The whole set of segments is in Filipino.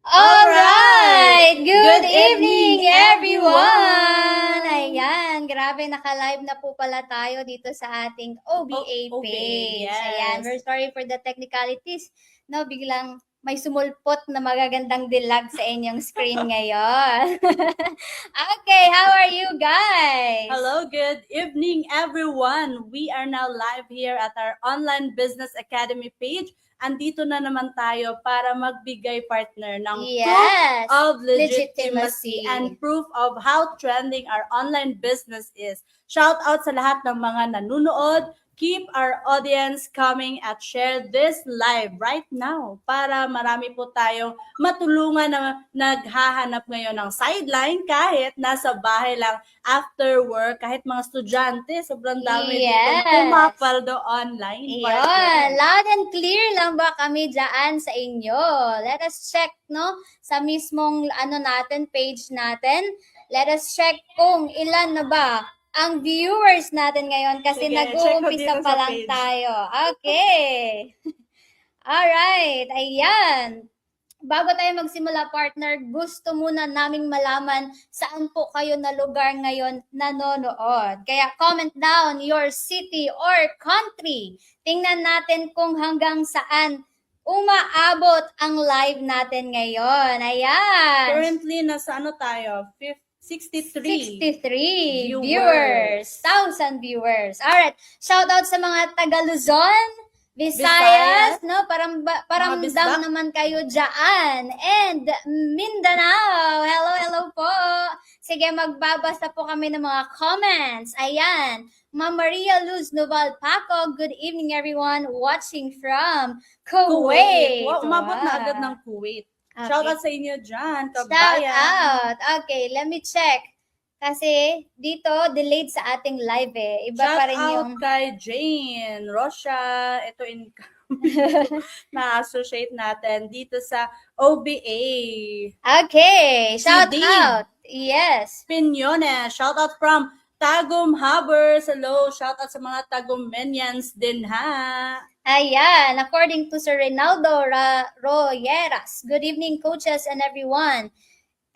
All right! Good evening, everyone! Ayan, grabe, naka-live na po pala tayo dito sa ating OBA page. yes. Ayan, we're sorry for the technicalities. No, biglang may sumulpot na magagandang dilag sa inyong screen ngayon. Okay, how are you guys? Hello, good evening, everyone. We are now live here at our Online Business Academy page. Andito na naman tayo para magbigay partner ng Yes, proof of legitimacy. legitimacy and proof of how trending our online business is. Shout out sa lahat ng mga nanonood. Keep our audience coming at share this live right now para marami po tayong matulungan na naghahanap ngayon ng sideline kahit nasa bahay lang after work, kahit mga estudyante, sobrang dami Yes. dito pumapaldo online. Iyon, loud and clear lang ba kami dyan sa inyo? Let us check, no? Sa mismong page natin. Let us check kung ilan na ba ang viewers natin ngayon kasi Sige, nag-uumpisa check ko dito pa sa lang page. tayo. Okay. Alright, ayan. Bago tayo magsimula, partner, gusto muna naming malaman saan po kayo na lugar ngayon nanonood. Kaya comment down your city or country. Tingnan natin kung hanggang saan umaabot ang live natin ngayon. Ayan. Currently, nasa tayo? 63 viewers. 1,000 viewers. Alright. Shout out sa mga taga Luzon, Visayas, no? Parang Mga down bisdak. naman kayo dyan. And Mindanao. Hello po. Sige, magbabasa po kami ng mga comments. Ayan. Ma'am Maria Luz Noval Paco, good evening everyone watching from Kuwait. Wow, umabot na agad ng Kuwait. Okay. Shout out sa inyo dyan, Shout kabayan. out. Okay, let me check. Kasi dito, delayed sa ating live eh. Iba Shout pa rin out yung... kay Jane, Rosha, ito na-associate natin dito sa OBA. Okay, shout Dean. out. Yes. Piñones, shout out from Tagum Habers. Hello, shout out sa mga Tagumenians din ha. Ayan, according to Sir Reynaldo Royeras. Good evening, coaches and everyone.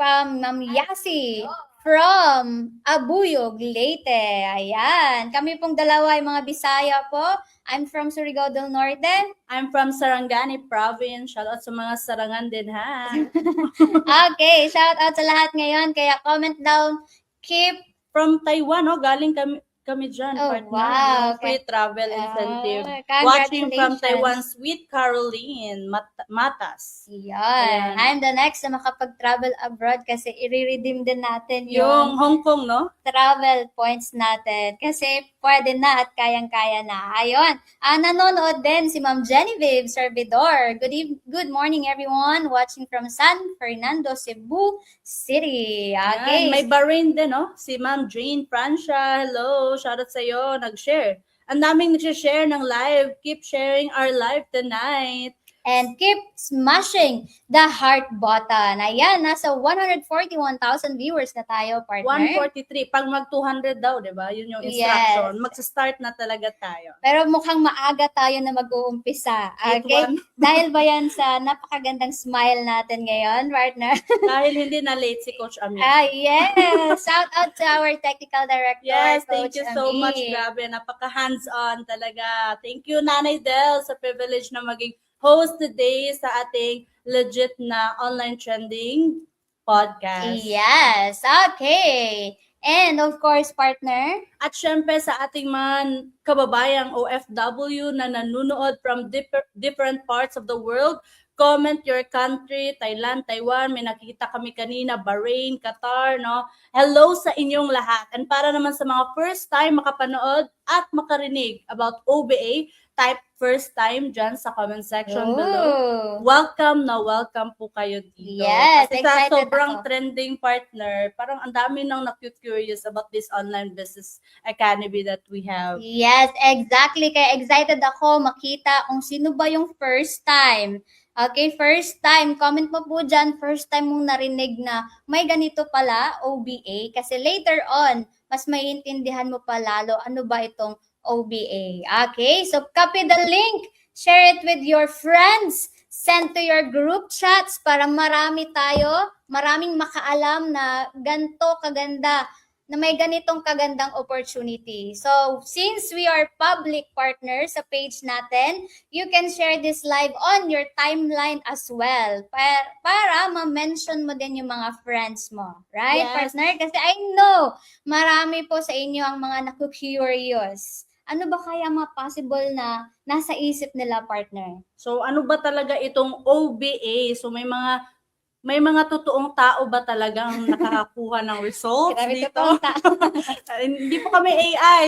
Ma'am Yasi from Abuyog, Leyte. Ayan. Kami pong dalawa ay mga Bisaya po. I'm from Surigao del Norte. I'm from Sarangani Province. Shout out sa mga Sarangan din ha. Okay, shout out sa lahat ngayon. Kaya comment down, keep From Taiwan, galing kami dyan, Oh, partner. wow. Free travel incentive. Congratulations. Watching from Taiwan, Sweet Caroline Matas. Yan. Ayan. I'm the next na makapag-travel abroad kasi i-redeem din natin Yung Hong Kong, no? travel points natin. Kasi pwede na at kayang-kaya na. Ayun. Nanonood din si Ma'am Genevieve Servidor. Good morning everyone watching from San Fernando, Cebu City. Okay. Ayan, may Bahrain din, no? Si Ma'am Jane Francia. Hello, shoutout sa iyo. Nag-share. Ang daming nag-share ng live. Keep sharing our live tonight. And keep smashing the heart button. Ayan, nasa 141,000 viewers na tayo, partner. 143. Pag mag-200 daw, di ba? Yun yung instruction. Yes. Magsa-start na talaga tayo. Pero mukhang maaga tayo na mag-uumpisa. Okay? Dahil ba yan sa napakagandang smile natin ngayon, partner? Dahil hindi na late si Coach Ami. Yes! Shout out to our technical director, Yes, Coach thank you so Ami. much. Grabe, napaka-hands-on talaga. Thank you, Nanay Del, sa privilege na maging host today sa ating legit na online trending podcast. Yes, okay. And of course, partner, At syempre sa ating mga kababayang OFW na nanonood from different parts of the world, comment your country, Thailand, Taiwan, may nakikita kami kanina, Bahrain, Qatar, no? Hello sa inyong lahat. And para naman sa mga first time makapanood at makarinig about OBA, type first time dyan sa comment section below. Welcome po kayo dito. Yes, Kasi sa excited sobrang ako. trending partner, parang ang dami nang na-curious about this online business academy that we have. Yes, exactly. Kaya excited ako makita kung sino ba yung first time. Okay, first time. Comment mo po dyan, first time mong narinig na may ganito pala, OBA. Kasi later on, mas maiintindihan mo pa lalo ano ba itong OBA. Okay, so copy the link, share it with your friends, send to your group chats para maraming makaalam na ganto kaganda, na may ganitong kagandang opportunity. So, since we are public partners sa page natin, you can share this live on your timeline as well para ma-mention mo din yung mga friends mo. Right, Yes. partner? Kasi I know, marami po sa inyo ang mga naku-curious. Ano ba kaya possible na nasa isip nila, partner? So ano ba talaga itong OBA? So may mga totoong tao ba talagang nakakakuha ng results Grabe dito? totoong tao. Hindi po kami AI.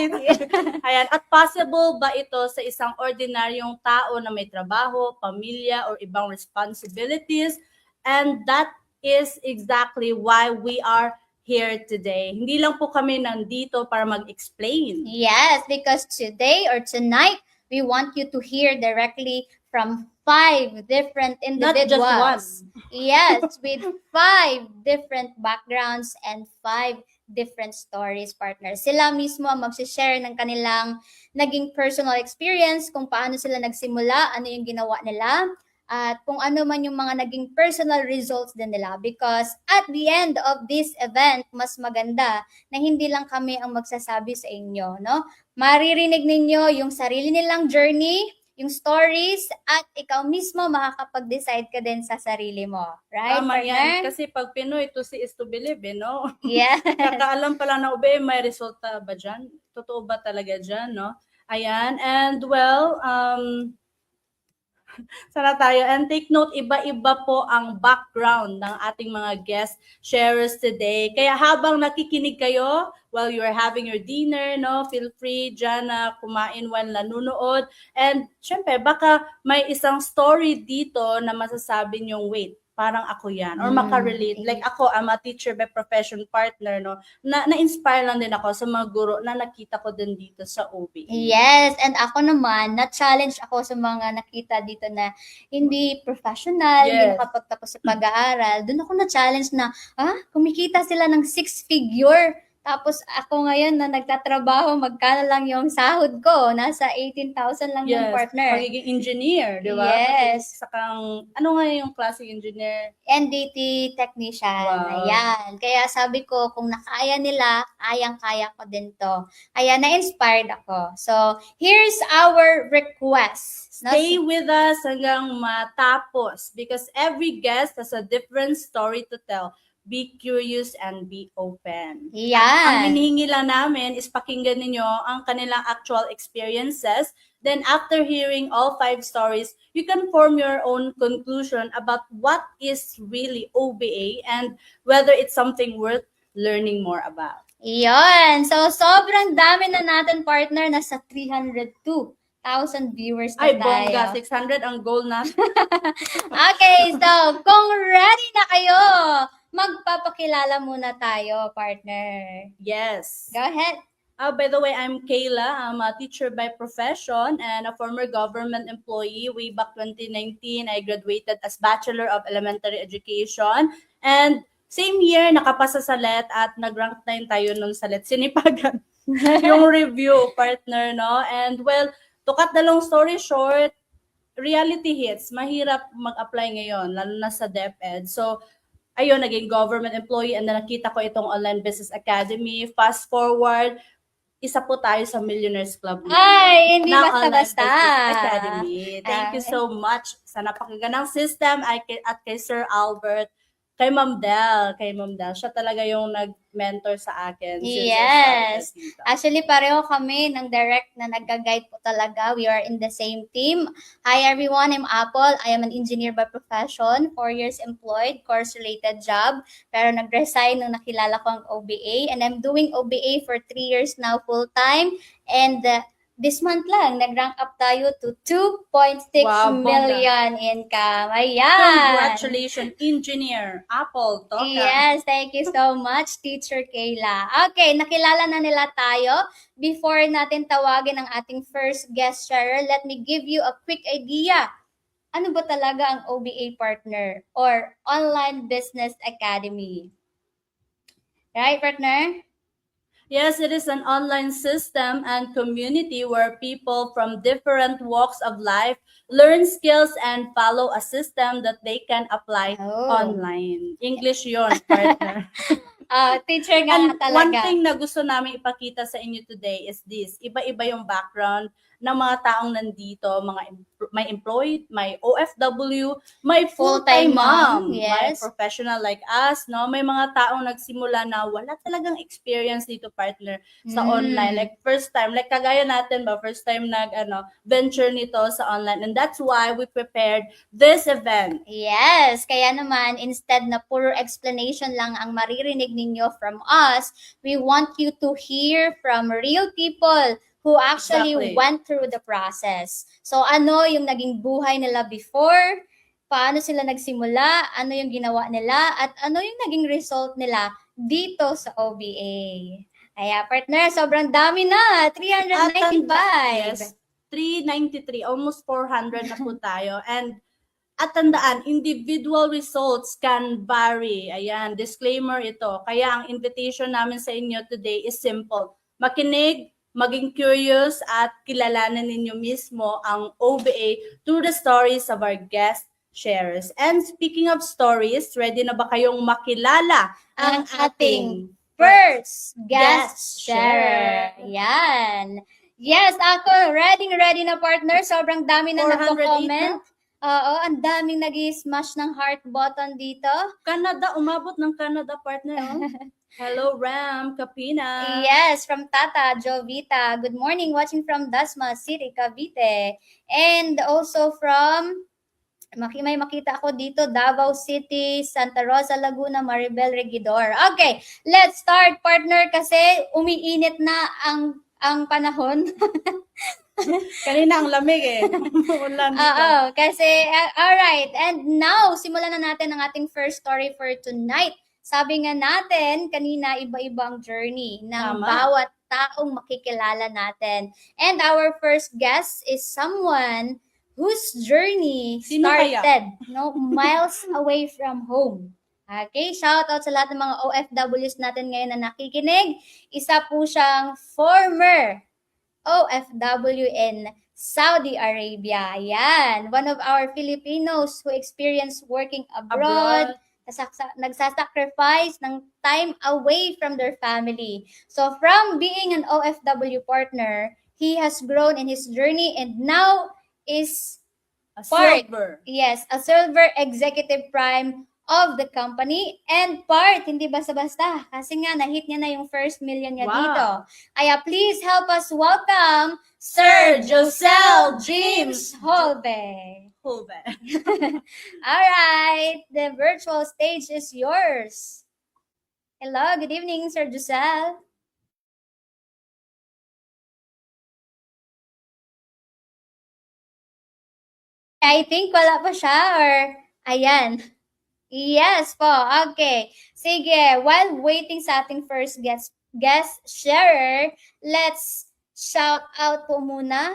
Ayan. At possible ba ito sa isang ordinaryong tao na may trabaho, pamilya, or ibang responsibilities? And that is exactly why we are here today. Hindi lang po kami nandito para mag-explain. Yes, because today or tonight, we want you to hear directly from 5 different Not just individuals. one. Yes, with 5 different backgrounds and 5 different stories, partners. Sila mismo ang mag-share ng kanilang naging personal experience, kung paano sila nagsimula, ano yung ginawa nila, at kung ano man yung mga naging personal results din nila. Because at the end of this event, mas maganda na hindi lang kami ang magsasabi sa inyo, no? Maririnig ninyo yung sarili nilang journey, yung stories, at ikaw mismo makakapag-decide ka din sa sarili mo. Right, Tama yan. partner? Kasi pag Pinoy, to see is to believe, no? Yes. Kakaalam pa lang na ube, may resulta ba dyan? Totoo ba talaga dyan, no? Ayan. And well, sana tayo. And take note, iba-iba po ang background ng ating mga guest sharers today. Kaya habang nakikinig kayo, while you're having your dinner, no, feel free dyan na kumain while nanunood. And syempre, baka may isang story dito na masasabi niyong, wait, parang ako yan. Or makarelate. Like ako, I'm a teacher by profession partner, no? Na-inspire lang din ako sa mga guro na nakita ko din dito sa OBE. Yes, and ako naman, na-challenge ako sa mga nakita dito na hindi professional, hindi Yes. nakapagtapos sa pag-aaral. Doon ako na-challenge na, kumikita sila ng 6-figure. Tapos ako ngayon na nagtatrabaho, magkano lang yung sahod ko? Nasa 18,000 lang yung Yes, partner. pagiging engineer, di ba? Yes. Sakang, ano nga yung klaseng engineer? NDT technician. Wow. Ayan. Kaya sabi ko, kung nakaya nila, kayang-kaya ko din to. Kaya na-inspired ako. So, here's our request. Stay with us hanggang matapos because every guest has a different story to tell. Be curious and be open. Ang Yan. hinihingi lang namin is pakinggan ninyo ang kanilang actual experiences. Then after hearing all 5 stories, you can form your own conclusion about what is really OBA and whether it's something worth learning more about. Yan. So, sobrang dami na natin, partner. Nasa 302,000 viewers na Ay, tayo. bongga, 600 ang goal natin. Okay, so, kung ready na kayo, magpapakilala muna tayo, partner. Yes. Go ahead. By the way, I'm Kayla. I'm a teacher by profession and a former government employee. Way back 2019, I graduated as Bachelor of Elementary Education. And same year, nakapasa sa LET at nag-rank 9 tayo nun sa LET. Sinipagan yung review, partner, no? And well, to cut the long story short, reality hits. Mahirap mag-apply ngayon, lalo na sa DepEd. So, ayun, naging government employee and then nakita ko itong Online Business Academy. Fast forward, isa po tayo sa Millionaires Club. Ay, hindi na basta-basta. Online Business Academy. Thank you Okay. so much sa napakagandang system at kay Sir Albert, kay Ma'am Del. Siya talaga yung nag-mentor sa akin. since I Yes. started dito. Actually, pareho kami ng direct na nag-guide po talaga. We are in the same team. Hi everyone, I'm Apple. I am an engineer by profession, 4 years employed, course-related job. Pero nag-resign nung nakilala ko ang OBA. And I'm doing OBA for 3 years now full-time. And this month lang, nag-rank up tayo to 2.6 Wow, bongga. million income. Ayan. Congratulations, Engineer Apple. Toka. Yes, thank you so much, Teacher Kayla. Okay, nakilala na nila tayo. Before natin tawagin ang ating first guest sharer, let me give you a quick idea. Ano ba talaga ang OBA partner or Online Business Academy? Right, partner? Yes, it is an online system and community where people from different walks of life learn skills and follow a system that they can apply Oh. online. English yon, partner. Teacher nga And one talaga. thing na gusto namin ipakita sa inyo today is this. Iba-iba yung background ng mga taong nandito, may employed, may OFW, may full-time mom, may yes. professional like us, no? May mga taong nagsimula na wala talagang experience dito, partner, sa online. Like first time, like kagaya natin ba, first time venture nito sa online. And that's why we prepared this event. Yes, kaya naman instead na puro explanation lang ang maririnig ninyo from us, we want you to hear from real people who actually Exactly. went through the process. So ano yung naging buhay nila before, paano sila nagsimula, ano yung ginawa nila, at ano yung naging result nila dito sa OBA. Kaya partner, sobrang dami na, 395. Yes, 393, almost 400 na po tayo. And at tandaan, individual results can vary. Ayan, disclaimer ito. Kaya ang invitation namin sa inyo today is simple. Makinig, maging curious, at kilalanin ninyo mismo ang OBA through the stories of our guest sharers. And speaking of stories, ready na ba kayong makilala ang ating first guest sharer? Yan. Yes, ako, ready na partner. Sobrang dami na 408 nagko-comment. Oo, ang daming nag-smash ng heart button dito. Canada, umabot ng Canada, partner. Oh. Hello, Ram, Kapina. Yes, from Tata, Jovita. Good morning, watching from Dasma City, Cavite. And also from, may makita ako dito, Davao City, Santa Rosa, Laguna, Maribel Regidor. Okay, let's start, partner, kasi umiinit na ang panahon. Kanina ang lamig eh. Ulan dito. Oo, kasi, alright. And now, simulan na natin ang ating first story for tonight. Sabi nga natin, kanina, iba-ibang journey ng bawat taong makikilala natin. And our first guest is someone whose journey started miles away from home. Okay, shout out sa lahat ng mga OFWs natin ngayon na nakikinig. Isa po siyang former OFW in Saudi Arabia. Yan, one of our Filipinos who experienced working abroad. Nagsasacrifice ng time away from their family. So from being an OFW partner, he has grown in his journey and now is a silver executive prime of the company and part, hindi basta-basta, kasi nga nahit niya na yung first million niya dito. Kaya please help us welcome Sir Josel James Holbe. Alright, the virtual stage is yours. Hello, good evening, Sir Josel. I think wala pa siya or ayan. Yes po, okay. Sige, while waiting sa ating first guest sharer, let's shout out po muna.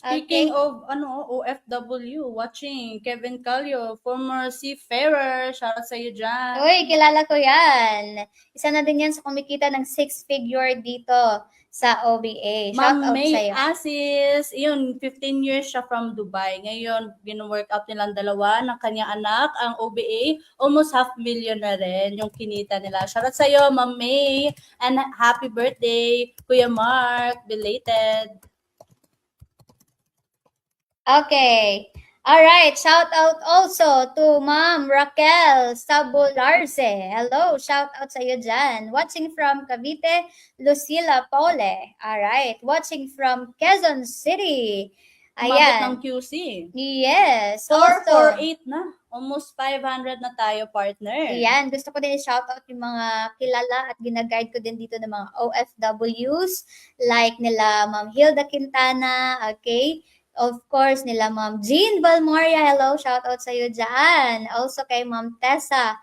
Speaking of OFW, watching Kevin Calio, former seafarer, shout out sa iyo dyan. Uy, kilala ko yan. Isa na din yan sa kumikita ng 6-figure dito sa OBA. Shout out May sa'yo. Asis, yun, 15 years siya from Dubai. Ngayon, gino-workout nilang dalawa ng kanyang anak, ang OBA, almost $500,000 na rin yung kinita nila. Shout out sa'yo, Ma'am May, and happy birthday, Kuya Mark, belated. Okay. Alright, shout out also to Ma'am Raquel Sabularse. Hello, shout out sa iyo dyan. Watching from Cavite, Lucila Paule. Alright, watching from Quezon City. Umabot ng QC. Yes. 448 na. Almost 500 na tayo, partner. Yan, gusto ko din i-shout out yung mga kilala at ginaguide ko din dito ng mga OFWs like nila Ma'am Hilda Quintana, okay? Of course, nila Ma'am Jean Valmoria. Hello, shout out sa iyo dyan. Also kay Ma'am Tessa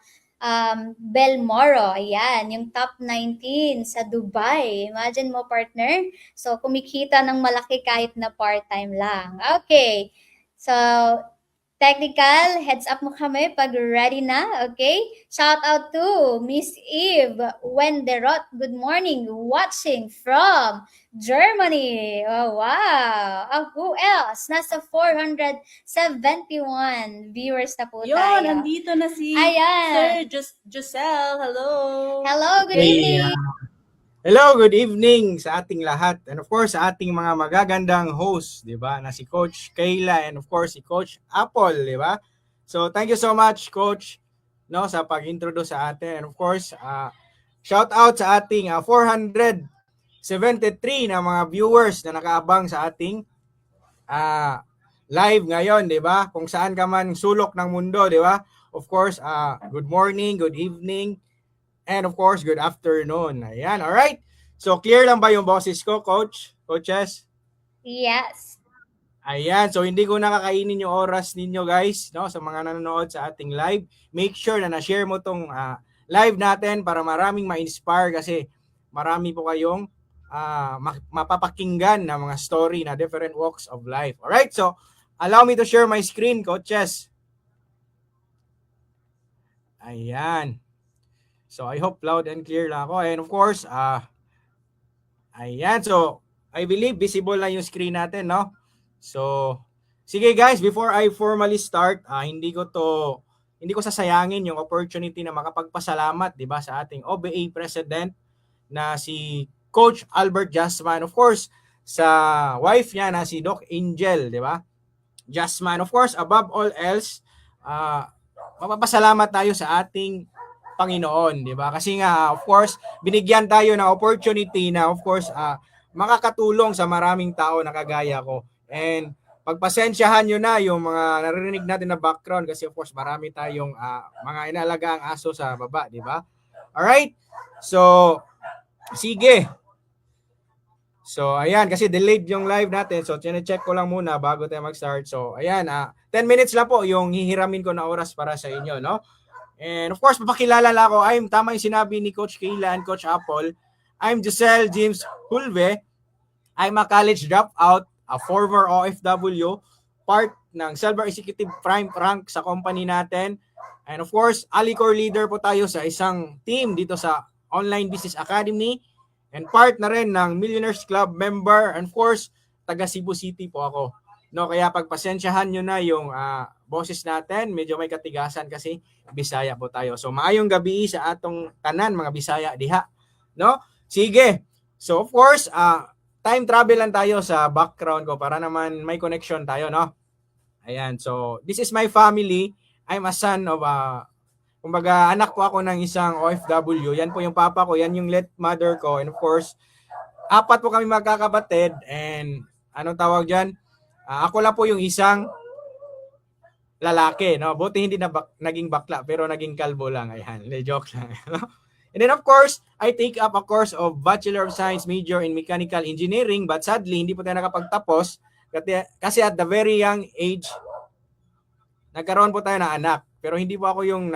Belmoro. Ayan, yung top 19 sa Dubai. Imagine mo, partner. So, kumikita ng malaki kahit na part-time lang. Okay. So, Technical, heads up mo kami pag ready na, okay? Shout out to Miss Eve Wenderot. Good morning, watching from Germany. Oh, wow. Who else? Nasa 471 viewers na po Yun, tayo. nandito na si Ayan. Sir Giselle. Hello. Hello, good Hey, evening. hello, good evening sa ating lahat. And of course, sa ating mga magagandang hosts, di ba? Na si Coach Kayla and of course si Coach Apple, di ba? So, thank you so much, Coach, no, sa pag-introduce sa atin. And of course, shout out sa ating 473 na mga viewers na nakaabang sa ating live ngayon, di ba? Kung saan ka man sulok ng mundo, di ba? Of course, good morning, good evening, and of course, good afternoon. Ayan, all right. So, clear lang ba yung boses ko, Coach? Coaches? Yes. Ayan, so hindi ko nakakainin yung oras ninyo, guys, no? Sa mga nanonood sa ating live. Make sure na na-share mo tong live natin para maraming ma-inspire kasi marami po kayong mapapakinggan na mga story na different walks of life. All right, so allow me to share my screen, Coaches. Ayan. So, I hope loud and clear lang ako. And of course, ayan. So, I believe visible na yung screen natin, no? So, sige guys, before I formally start, hindi ko sasayangin yung opportunity na makapagpasalamat, 'di ba, sa ating OBA President na si Coach Albert Jasman. Of course, sa wife niya na si Doc Angel, 'di ba? Jasman. Of course, above all else, mapapasalamat tayo sa ating Panginoon, di ba? Kasi nga, of course, binigyan tayo ng opportunity na, of course, makakatulong sa maraming tao na kagaya ko. And pagpasensyahan nyo na yung mga naririnig natin na background kasi, of course, marami tayong mga inalagang aso sa baba, di ba? Alright? So, sige. So, ayan, kasi delayed yung live natin. So, chine-check ko lang muna bago tayo mag-start. So, ayan, 10 minutes lang po yung hihiramin ko na oras para sa inyo, no? And of course, papakilala lang ako. Tama yung sinabi ni Coach Kayla and Coach Apple. I'm Giselle James Hulve. I'm a college dropout, a former OFW, part ng Silver Executive Prime rank sa company natin. And of course, Alicor leader po tayo sa isang team dito sa Online Business Academy. And part na rin ng Millionaires Club member. And of course, taga Cebu City po ako. No, kaya pagpasensyahan nyo na yung boses natin, medyo may katigasan kasi Bisaya po tayo. So maayong gabi sa atong tanan mga Bisaya diha, no? Sige. So of course, time travel lang tayo sa background ko para naman may connection tayo, no? Ayan. So this is my family. I'm a son of kumbaga anak po ako ng isang OFW. Yan po yung papa ko, yan yung late mother ko, and of course, 4 po kami magkakapatid, and anong tawag diyan? Ako lang po yung isang lalaki, no? Buti hindi na naging bakla, pero naging kalbo lang. Ayan, joke lang. And then of course, I take up a course of Bachelor of Science major in Mechanical Engineering, but sadly, hindi po tayo nakapagtapos kasi at the very young age, nagkaroon po tayo ng anak. Pero hindi po ako yung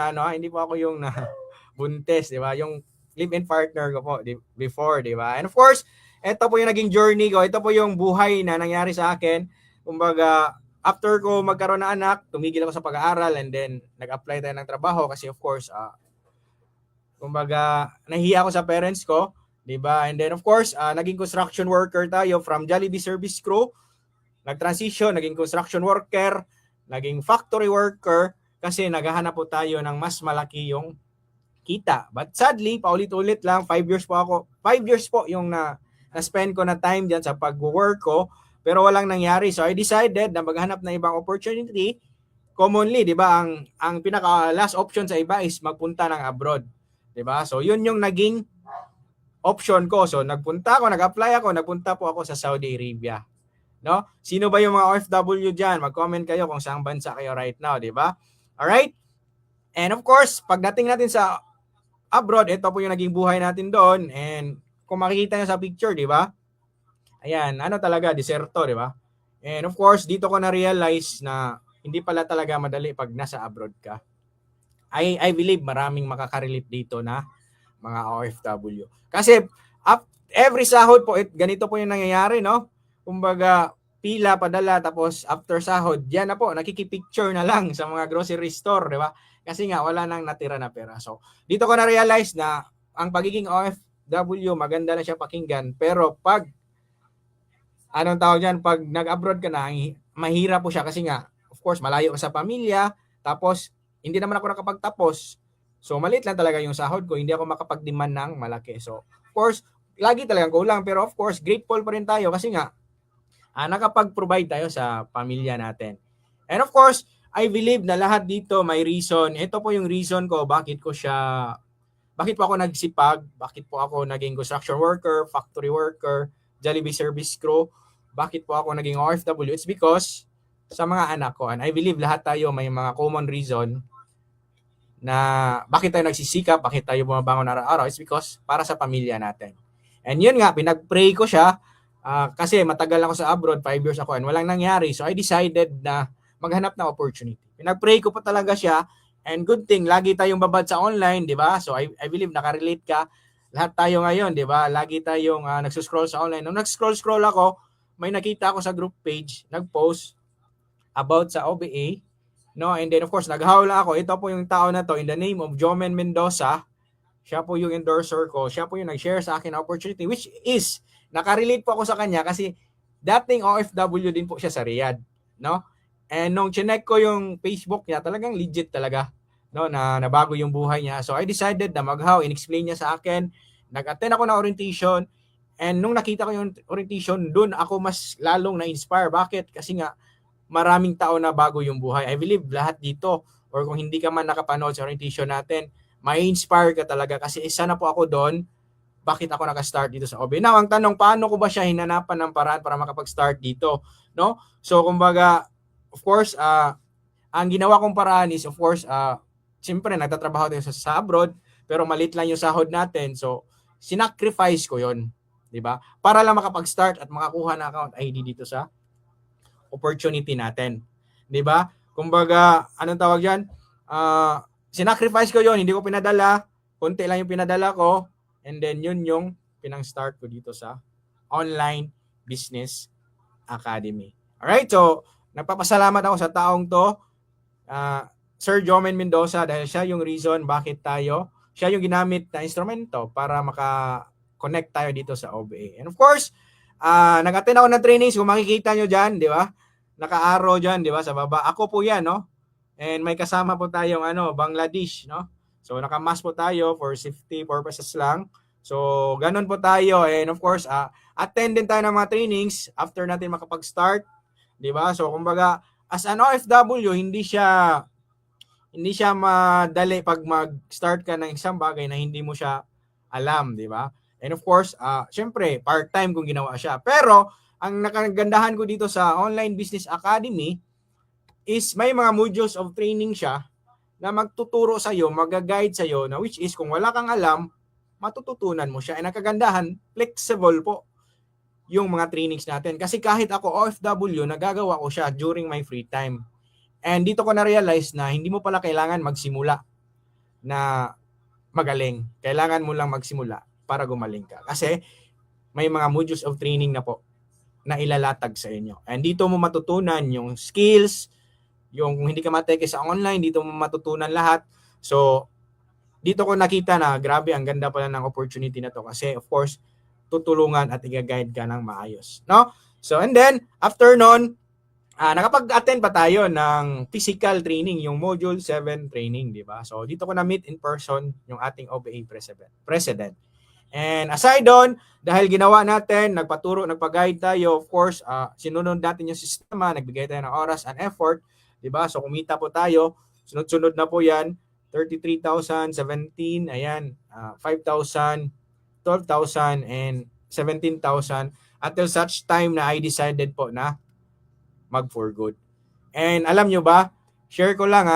buntes, di ba? Yung live-in partner ko po before, di ba? And of course, ito po yung naging journey ko. Ito po yung buhay na nangyari sa akin. Kumbaga, after ko magkaroon ng anak, tumigil ako sa pag-aaral and then nag-apply tayo ng trabaho kasi of course, kumbaga, nahihiya ako sa parents ko, 'di ba? And then of course, naging construction worker tayo from Jollibee service crew. Nag-transition, naging construction worker, naging factory worker kasi naghahanap po tayo ng mas malaki yung kita. But sadly, paulit-ulit lang, 5 years po yung na-spend ko na time diyan sa pag-work ko. Pero walang nangyari. So I decided na maghanap ng ibang opportunity. Commonly, 'di ba, ang pinaka last option sa iba is magpunta ng abroad, 'di ba? So yun yung naging option ko. So nagpunta po ako sa Saudi Arabia. No? Sino ba yung mga OFW diyan? Mag-comment kayo kung saang bansa kayo right now, 'di ba? All right? And of course, pagdating natin sa abroad, ito po yung naging buhay natin doon, and kung makikita niyo sa picture, 'di ba? Ayan, talaga, deserto, di ba? And of course, dito ko na-realize na hindi pala talaga madali pag nasa abroad ka. I believe maraming makakarelate dito na mga OFW. Kasi every sahod po, ganito po yung nangyayari, no? Kumbaga, pila, padala, tapos after sahod, yan na po, nakikipicture na lang sa mga grocery store, di ba? Kasi nga, wala nang natira na pera. So, dito ko na-realize na ang pagiging OFW, maganda na siya pakinggan, pero pag, anong tawag yan, pag nag-abroad ka na, mahirap po siya kasi nga, of course, malayo ka sa pamilya, tapos, hindi naman ako nakapagtapos. So, maliit lang talaga yung sahod ko, hindi ako makapag-demand ng malaki. So, of course, lagi talagang kulang, pero of course, grateful pa rin tayo kasi nga, nakapag-provide tayo sa pamilya natin. And of course, I believe na lahat dito may reason. Ito po yung reason ko bakit po ako nagsipag, bakit po ako naging construction worker, factory worker, Jollibee service crew, bakit po ako naging OFW. It's because sa mga anak ko. And I believe lahat tayo may mga common reason na bakit tayo nagsisikap, bakit tayo bumabangon araw-araw. It's because para sa pamilya natin. And yun nga, pinag-pray ko siya. Kasi matagal ako sa abroad, 5 years ako and walang nangyari. So I decided na maghanap ng opportunity. Pinag-pray ko pa talaga siya and good thing, lagi tayong babad sa online, di ba? So I believe nakarelate ka. Lahat tayo ngayon, di ba? Lagi tayong nagsuscroll sa online. Nung nag-scroll ako, may nakita ako sa group page, nag-post about sa OBA. No? And then of course, naghawla ako. Ito po yung tao na to in the name of Jomen Mendoza. Siya po yung endorser ko. Siya po yung nag-share sa akin ng opportunity which is nakarelate po ako sa kanya kasi dating OFW din po siya sa Riyadh, no? And nung chinek ko yung Facebook niya, talagang legit talaga, no, na nabago yung buhay niya. So I decided na in-explain niya sa akin. Nag-attend ako ng orientation and nung nakita ko yung orientation, doon ako mas lalong na-inspire. Bakit? Kasi nga maraming tao na bago yung buhay. I believe lahat dito or kung hindi ka man nakapanood sa orientation natin, may inspire ka talaga kasi isa na po ako doon. Bakit ako naka-start dito sa OB? Now, ang tanong, paano ko ba siya hinanapan ng paraan para makapag-start dito? No? So, kumbaga, of course, ang ginawa kong paraan is, of course, siyempre, nagtatrabaho tayo sa abroad, pero malit lang yung sahod natin. So, sinacrifice ko yon, di ba? Para lang makapag-start at makakuha ng account ID dito sa opportunity natin. Di ba? Kumbaga, anong tawag yan? Sinacrifice ko yon, hindi ko pinadala, konti lang yung pinadala ko, and then yun yung pinang-start ko dito sa Online Business Academy. Alright, so nagpapasalamat ako sa taong to, Sir Jomen Mendoza, dahil siya yung reason bakit siya yung ginamit na instrumento para maka-connect tayo dito sa OBA. And of course, nag-attend ako ng trainings, kung makikita nyo dyan, di ba? Naka-arrow dyan, di ba? Sa baba. Ako po yan, no? And may kasama po tayong Bangladesh, no? So, naka-mask po tayo for safety purposes lang. So, ganun po tayo. And of course, attend din tayo ng mga trainings after natin makapag-start. Diba? So, kumbaga, as an OFW, hindi siya madali pag mag-start ka ng isang bagay na hindi mo siya alam. Diba? And of course, syempre, part-time kung ginawa siya. Pero, ang nakagandahan ko dito sa Online Business Academy is may mga modules of training siya na magtuturo sa iyo, mag-guide sa iyo na which is kung wala kang alam, matututunan mo siya. And ang kagandahan, flexible po yung mga trainings natin. Kasi kahit ako OFW, nagagawa ko siya during my free time. And dito ko na-realize na hindi mo pala kailangan magsimula na magaling. Kailangan mo lang magsimula para gumaling ka. Kasi may mga modules of training na po na ilalatag sa inyo. And dito mo matutunan yung skills, yung kung hindi ka mateke sa online, dito mo matutunan lahat. So, dito ko nakita na grabe, ang ganda pala ng opportunity na to kasi of course, tutulungan at i-guide ka ng maayos. No? So, and then, after nun, nakapag-attend pa tayo ng physical training, yung Module 7 training, di ba? So, dito ko na-meet in person yung ating OBA president. And aside doon, dahil ginawa natin, nagpaturo, nagpag-guide tayo, of course, sinunod natin yung sistema, nagbigay tayo ng oras and effort, diba? So kumita po tayo, sunod-sunod na po yan, 33,000, 17, ayan, 5,000, 12,000, and 17,000 until such time na I decided po na mag for good. And alam nyo ba, share ko lang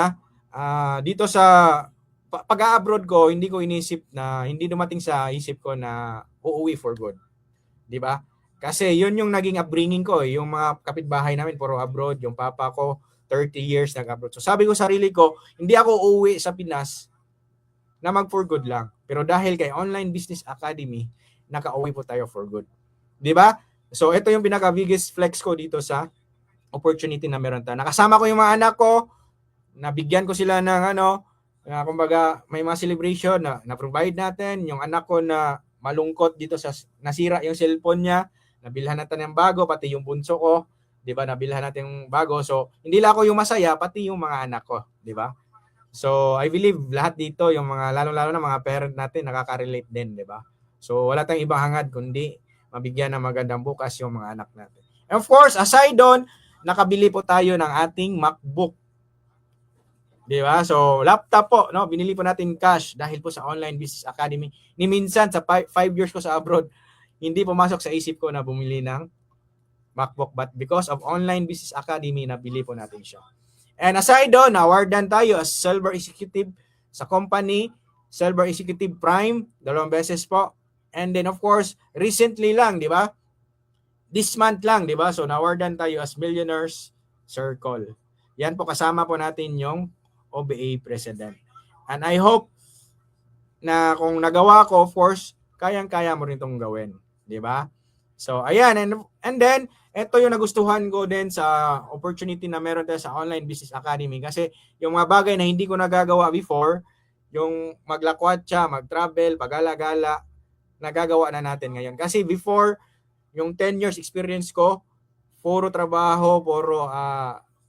dito sa pag-abroad ko, hindi ko inisip na, hindi dumating sa isip ko na uuwi for good. Di ba? Kasi yun yung naging upbringing ko, yung mga kapitbahay namin puro abroad, yung papa ko 30 years nag-abroad. So sabi ko sarili ko, hindi ako uuwi sa Pinas na mag for good lang. Pero dahil kay Online Business Academy, naka-uwi po tayo for good. Di ba? So ito yung pinaka biggest flex ko dito sa opportunity na meron tayo. Nakasama ko yung mga anak ko, nabigyan ko sila ng kumbaga may mga celebration na provide natin. Yung anak ko na malungkot dito sa nasira yung cellphone niya, nabilhan natin ng bago, pati yung bunso ko, 'di ba? Nabilhan natin yung bago. So hindi lang ako yung masaya, pati yung mga anak ko, 'di ba? So I believe lahat dito yung mga lalo-lalo na mga parent natin nakaka-relate din, 'di ba? So wala tayong ibang hangad kundi mabigyan ng magandang bukas yung mga anak natin. And of course, aside doon, nakabili po tayo ng ating MacBook. Di ba? So, laptop po, no? Binili po natin cash dahil po sa Online Business Academy. Ni minsan, sa 5 years ko sa abroad, hindi pumasok sa isip ko na bumili ng MacBook. But because of Online Business Academy, nabili po natin siya. And aside doon, na-awardan tayo as Silver Executive sa company, Silver Executive Prime, 2 beses po. And then, of course, recently lang, di ba? This month lang, di ba? So, na-awardan tayo as Millionaires Circle. Yan po, kasama po natin yung OBA President. And I hope na kung nagawa ko, of course, kayang-kaya mo rin itong gawin. Di ba? So, ayan. And then, ito yung nagustuhan ko din sa opportunity na meron tayo sa Online Business Academy. Kasi yung mga bagay na hindi ko nagagawa before, yung maglakwatsa, mag-travel, pagala-gala, nagagawa na natin ngayon. Kasi before, yung 10 years experience ko, puro trabaho, puro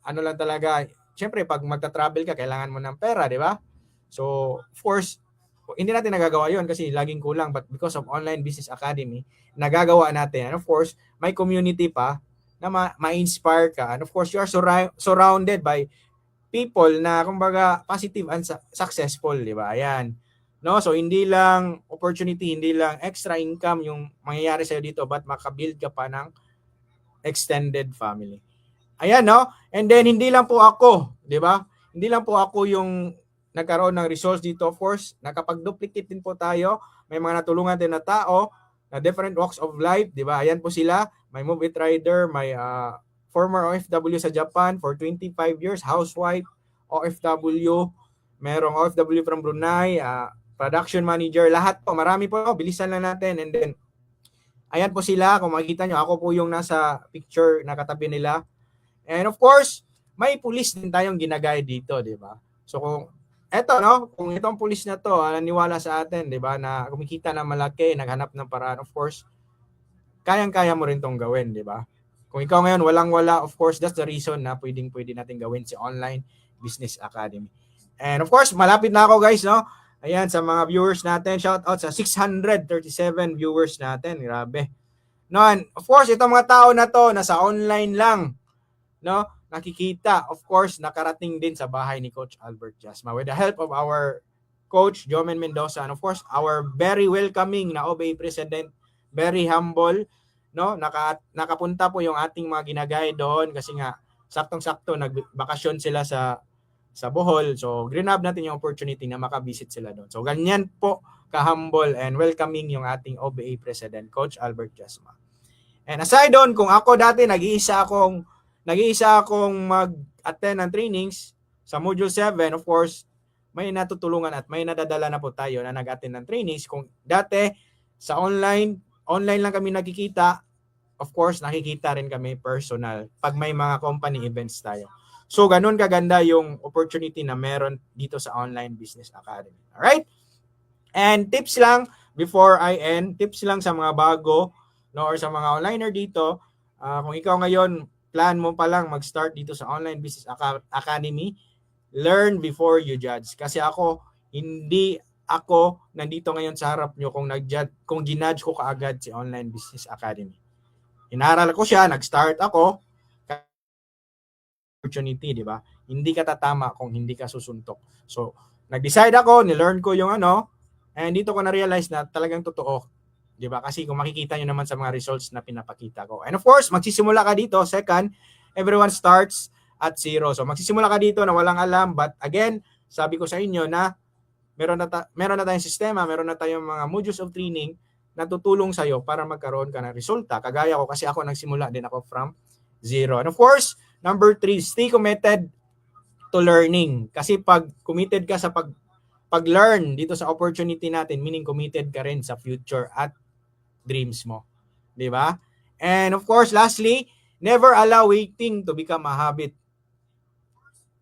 ano lang talaga. Siyempre, pag magta-travel ka, kailangan mo ng pera, di ba? So, of course, hindi natin nagagawa yon kasi laging kulang. But because of Online Business Academy, nagagawa natin. And of course, may community pa na ma-inspire ka. And of course, you are surrounded by people na, kumbaga, positive and successful, di ba? Ayan. No? So, hindi lang opportunity, hindi lang extra income yung mangyayari sa'yo dito, but makabuild ka pa ng extended family. Ayan, no? And then, hindi lang po ako, di ba? Hindi lang po ako yung nagkaroon ng results dito. Of course, nakapag-duplicate din po tayo. May mga natulungan din na tao na different walks of life, di ba? Ayan po sila. May move it rider, may former OFW sa Japan for 25 years, housewife, OFW, merong OFW from Brunei, production manager, lahat po. Marami po. Bilisan lang natin. And then, ayan po sila. Kung makikita nyo, ako po yung nasa picture na katabi nila. And of course, may pulis din tayong ginagaya dito, di ba? So kung kung itong pulis na to, naniwala sa atin, di ba, na kumikita na malaki, naghanap ng paraan, of course, kayang-kaya mo rin tong gawin, di ba? Kung ikaw ngayon walang-wala, of course, that's the reason na pwede natin gawin si Online Business Academy. And of course, malapit na ako, guys, no? Ayan, sa mga viewers natin, shout out sa 637 viewers natin, grabe. No, and of course, itong mga tao na to, nasa online lang, no, nakikita, of course, nakarating din sa bahay ni Coach Albert Jasma with the help of our Coach Jomen Mendoza and of course our very welcoming na OBA President, very humble, no, nakapunta po yung ating mga ginagay doon kasi nga saktong-sakto nagbakasyon sila sa Bohol, so grab natin yung opportunity na makabisit sila doon. So ganyan po ka-humble and welcoming yung ating OBA President, Coach Albert Jasma. And aside doon, kung ako dati nag-iisa akong mag-attend ng trainings sa Module 7, of course, may natutulungan at may nadadala na po tayo na nag-attend ng trainings. Kung dati sa online lang kami nakikita, of course, nakikita rin kami personal pag may mga company events tayo. So, ganun kaganda yung opportunity na meron dito sa Online Business Academy. Alright? And tips lang, before I end, tips lang sa mga bago, no, or sa mga onliner dito, kung ikaw ngayon, plan mo pa lang mag-start dito sa Online Business Academy, learn before you judge. Kasi hindi ako nandito ngayon sa harap nyo kung ginudge ko kaagad si Online Business Academy. Inaral ko siya, nag-start ako, opportunity, di ba? Hindi ka tatama kung hindi ka susuntok. So, nag-decide ako, nilearn ko yung and dito ko na-realize na talagang totoo. Di ba? Kasi kung makikita nyo naman sa mga results na pinapakita ko. And of course, magsisimula ka dito. Second, everyone starts at zero. So magsisimula ka dito na walang alam. But again, sabi ko sa inyo na meron na tayong sistema, meron na tayong mga modules of training na tutulong sa'yo para magkaroon ka ng resulta. Kagaya ko kasi ako nagsimula din ako from zero. And of course, number 3, stay committed to learning. Kasi pag committed ka sa pag-learn dito sa opportunity natin, meaning committed ka rin sa future at dreams mo. 'Di ba? And of course, lastly, never allow waiting to become a habit.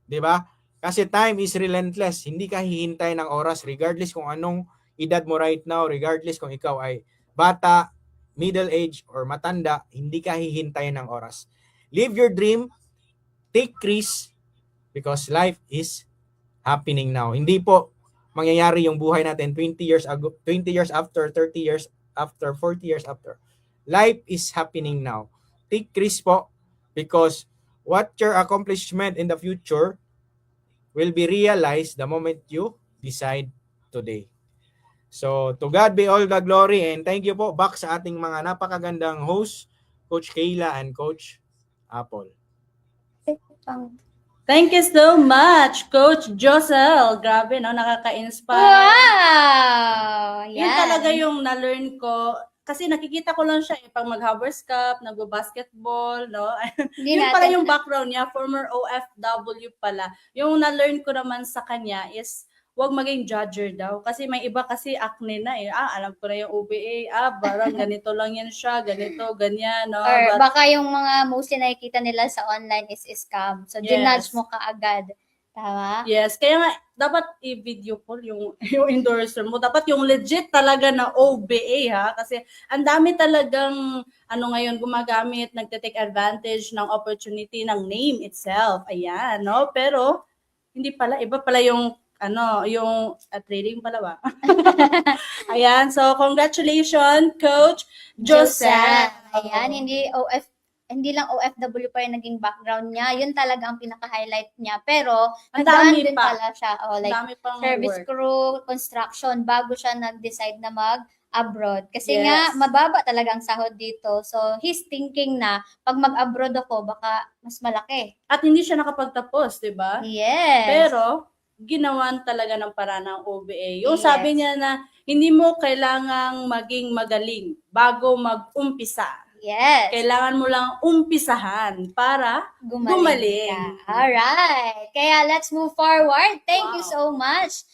'Di ba? Kasi time is relentless. Hindi ka hihintay ng oras regardless kung anong edad mo right now, regardless kung ikaw ay bata, middle age, or matanda, hindi ka hihintay ng oras. Live your dream, take risks, because life is happening now. Hindi po mangyayari yung buhay natin 20 years ago, 20 years after, 30 years after, 40 years after. Life is happening now. Take risks po, because what your accomplishment in the future will be realized the moment you decide today. So, to God be all the glory, and thank you po back sa ating mga napakagandang host, Coach Kayla and Coach Apple. Thank you so much, Coach Josel. Grabe, no? Nakaka-inspire. Wow! Yun talaga yung na-learn ko. Kasi nakikita ko lang siya pag mag-Havers Cup, nagbo-basketball, no? Yun pala yung background niya, former OFW pala. Yung na-learn ko naman sa kanya is wag maging judger daw. Kasi may iba kasi acne na eh. Alam ko na yung OBA. Parang ganito lang yan siya. Ganito, ganyan. No? Or baka yung mga mostly nakikita nila sa online is scam. So, Yes. ginudge mo kaagad. Tama? Yes. Kaya nga, dapat i-video call yung endorser mo. Dapat yung legit talaga na OBA ha. Kasi ang dami talagang ngayon gumagamit, nagte-take advantage ng opportunity ng name itself. Ayan, no? Pero, hindi pala. Iba pala yung yung trading pala ba? Ayan, so congratulations, Coach Josel. Ayan, hindi lang OFW pa yung naging background niya. Yun talaga ang pinaka-highlight niya. Pero, ang nagdaan dami din pa. pala siya. Like, dami pang service work. crew, construction, bago siya nag-decide na mag-abroad. Kasi Yes. nga, mababa talaga ang sahod dito. So, he's thinking na, pag mag-abroad ako, baka mas malaki. At hindi siya nakapagtapos, di ba? Yes. Pero, ginawan talaga ng paraan ng OBA. Yung Yes. sabi niya na, hindi mo kailangang maging magaling bago mag-umpisa. Yes. Kailangan mo lang umpisahan para gumaling. Ka. Alright. Kaya let's move forward. Thank you Wow. so much,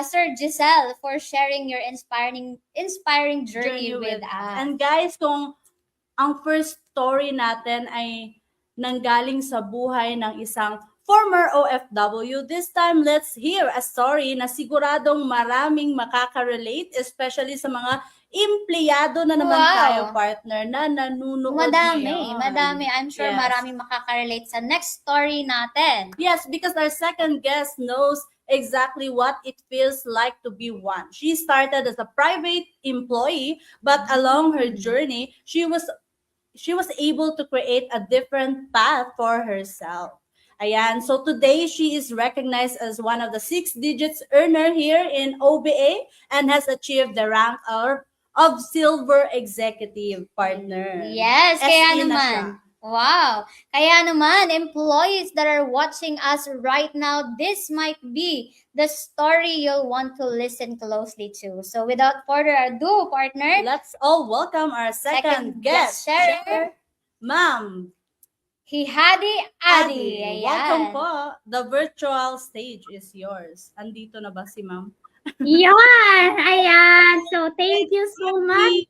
Sir Giselle, for sharing your inspiring journey with us. And guys, kung ang first story natin ay nanggaling sa buhay ng isang former OFW, this time let's hear a story na siguradong maraming makaka-relate, especially sa mga empleyado na naman Wow. tayo, partner, na nanunood ngayon. Madami. I'm sure Yes. maraming makaka-relate sa next story natin. Yes, because our second guest knows exactly what it feels like to be one. She started as a private employee, but along her journey, she was able to create a different path for herself. Ayan, so today she is recognized as one of the 6 digits earner here in OBA and has achieved the rank of silver executive, partner. Yes, SE kaya na naman. siya. Wow. Kaya naman, employees that are watching us right now, this might be the story you'll want to listen closely to. So without further ado, partner, Let's all welcome our second guest sharer, Ma'am Hihadi Adi. Ayan. Welcome po. The virtual stage is yours. Andito na ba si Ma'am? Yan! Ayan! So, thank you so much.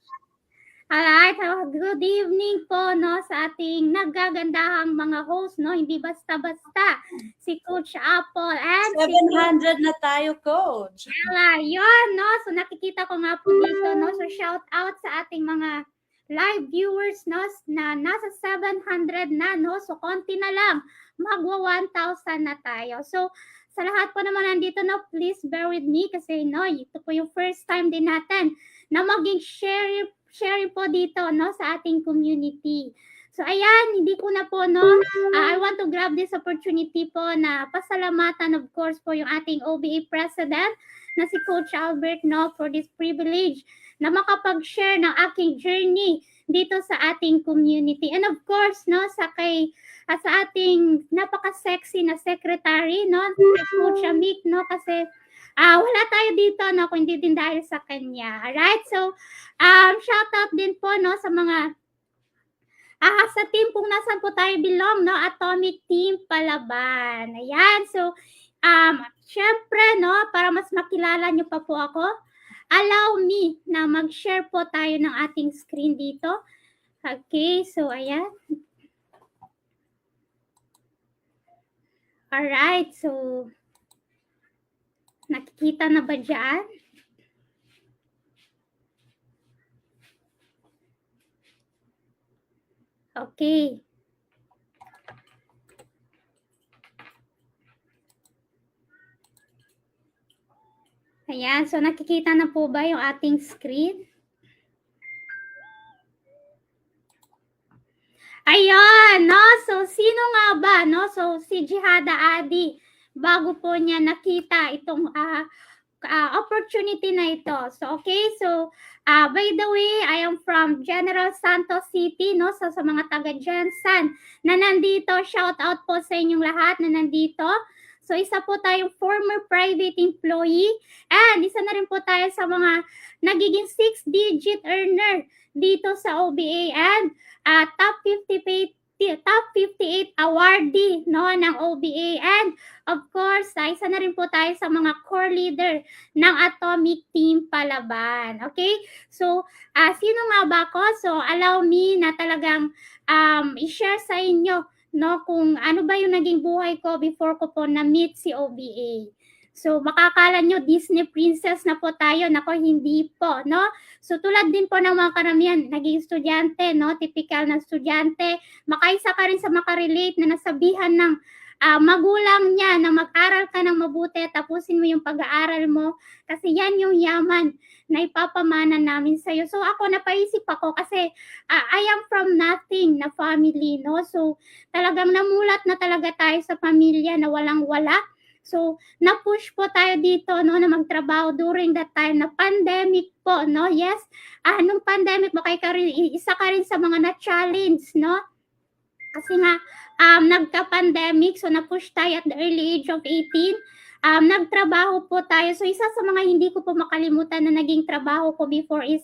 Alright, good evening po no, sa ating nagagandahang mga host, no? Hindi basta-basta. Si Coach Apple and 700 na tayo, Coach. si Ella. Yun, no? So, nakikita ko nga po dito, no? So, shout out sa ating mga live viewers, no? Na nasa 700 na, no? So, konti na lang. Magwa 1,000 na tayo. So, sa lahat po naman nandito, no, please bear with me kasi, no, ito po yung first time din natin na maging sharing po dito, no, sa ating community. So, ayan, hindi ko na po, no, I want to grab this opportunity po na pasalamatan, of course, po yung ating OBA President na si Coach Albert, no, for this privilege na makapag-share ng aking journey dito sa ating community. And of course, no, sa ating napaka-sexy na secretary, no, si Coach Amik, no, kasi wala tayo dito, no, kundi din dahil sa kanya. Alright, so, shout out din po, no, sa mga, sa team kung nasan po tayo belong, no, Atomic Team Palaban. Ayan, so, syempre, no, para mas makilala nyo pa po ako, allow me na mag-share po tayo ng ating screen dito. Okay, so ayan. Alright, so nakikita na ba dyan? Okay. Ayan, so nakikita na po ba yung ating screen? Ayan, no? So, sino nga ba, no? So, si Jihada Adi, bago po niya nakita itong opportunity na ito. So, okay, so, by the way, I am from General Santos City, no? So, sa mga taga-Jensan na nandito, shout out po sa inyong lahat na nandito. So, isa po tayong former private employee and isa na rin po tayo sa mga nagiging 6-digit earner dito sa OBA and top 58 awardee no ng OBA and of course isa na rin po tayo sa mga core leader ng Atomic Team Palaban. Okay? So, sino nga ba ako? So, allow me na talagang i-share sa inyo no kung ano ba yung naging buhay ko before ko po na-meet si OBA. So, makakala nyo Disney princess na po tayo. Nako, hindi po, no? So, tulad din po ng mga karamihan, naging estudyante, no? Typical na estudyante. Makaisa ka rin sa makarelate na nasabihan ng magulang niya na mag-aral ka ng mabuti, tapusin mo yung pag-aaral mo. Kasi yan yung yaman na ipapamana namin sa'yo. So, ako napaisip ako kasi I am from nothing na family, no? So, talagang namulat na talaga tayo sa pamilya na walang-wala. So, na-push po tayo dito, no, na magtrabaho during that time na pandemic po, no? Yes, nung pandemic, isa ka rin sa mga na-challenge, no? Kasi nga, nagka-pandemic, so na-push tayo at the early age of 18. Nagtrabaho po tayo. So, isa sa mga hindi ko po makalimutan na naging trabaho ko before is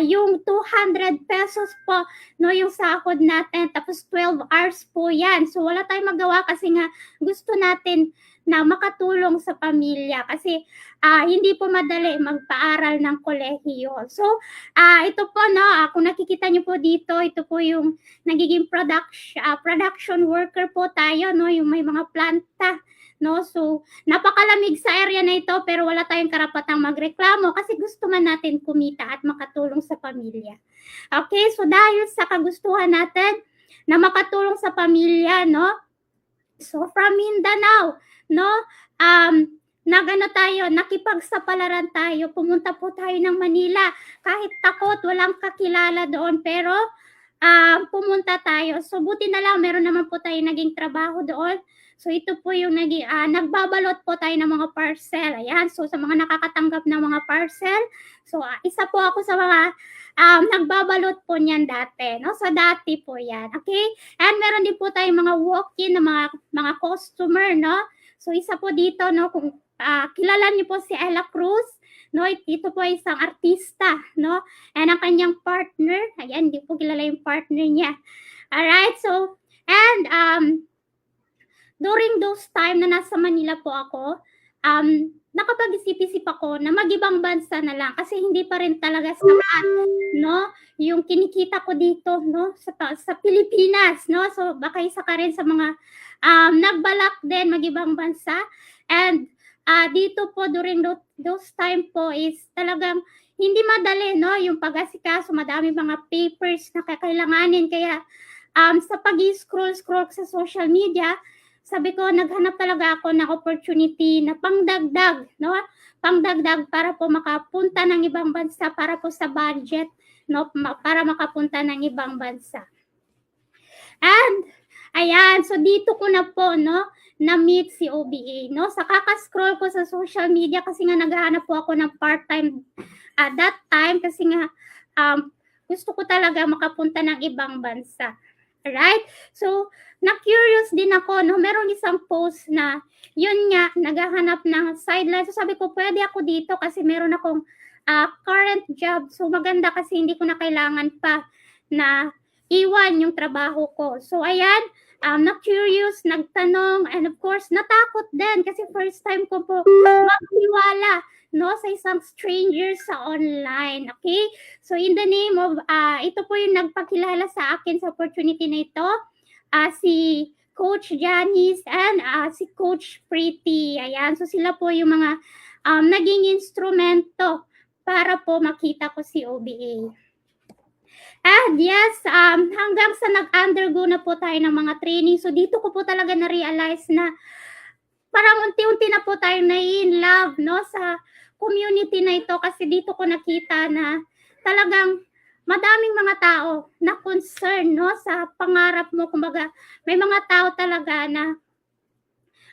yung 200 pesos po, no, yung sahod natin. Tapos 12 hours po yan. So, wala tayong magawa kasi nga gusto natin na makatulong sa pamilya kasi hindi po madali magpaaral ng kolehiyo. So, ito po, no, kung nakikita niyo po dito, ito po yung nagiging production worker po tayo, no, yung may mga planta, no. So, napakalamig sa area na ito pero wala tayong karapatang magreklamo kasi gusto man natin kumita at makatulong sa pamilya. Okay, so dahil sa kagustuhan natin na makatulong sa pamilya, no, so from Mindanao, no, nakipagsapalaran tayo, pumunta po tayo ng Manila, kahit takot, walang kakilala doon, pero pumunta tayo. So, buti na lang, meron naman po tayo naging trabaho doon. So, ito po yung nagbabalot po tayo ng mga parcel. Ayan, so sa mga nakakatanggap ng mga parcel, so isa po ako sa mga nagbabalot po niyan dati, no? So, dati po yan, okay? And meron din po tayong mga walk-in na mga customer, no? So, isa po dito, no, kung kilala niyo po si Ella Cruz, no, ito po isang artista, no, and ang kanyang partner, ayan, hindi po kilala yung partner niya. Alright, so, and during those time na nasa Manila po ako, nakapag-isip-isip ako na mag-ibang bansa na lang kasi hindi pa rin talaga sapat, no, yung kinikita ko dito, no, sa Pilipinas, no. So, baka isa ka rin sa mga nagbalak din mag-ibang bansa. And dito po during those time po is talagang hindi madali, no, yung pag-asikaso, madami mga papers na kakailanganin. Kaya sa pag-scroll sa social media, sabi ko, naghanap talaga ako ng opportunity na pangdagdag, no? Pangdagdag para po makapunta ng ibang bansa, para po sa budget, no? Para makapunta ng ibang bansa. And, ayan, so dito ko na po, no, na-meet si OBA, no? Sa kaka-scroll ko sa social media kasi nga naghahanap po ako ng part-time at that time kasi nga gusto ko talaga makapunta ng ibang bansa. Right? So, na-curious din ako, no? Meron isang post na, yun nga, naghahanap ng sideline. So, sabi ko, pwede ako dito kasi meron akong current job. So, maganda kasi hindi ko na kailangan pa na iwan yung trabaho ko. So, ayan, na-curious, nagtanong, and of course, natakot din kasi first time ko po magtiwala, no, sa isang stranger sa online. Okay? So in the name of, ito po yung nagpakilala sa akin sa opportunity na ito, si Coach Janice and si Coach Pretty. Ayan, so sila po yung mga naging instrumento para po makita ko si OBA. And yes, hanggang sa nag-undergo na po tayo ng mga training, so dito ko po talaga na-realize na parang unti-unti na po tayo na-in love, no, sa community na ito, kasi dito ko nakita na talagang madaming mga tao na concern, no, sa pangarap mo. Kumbaga, may mga tao talaga na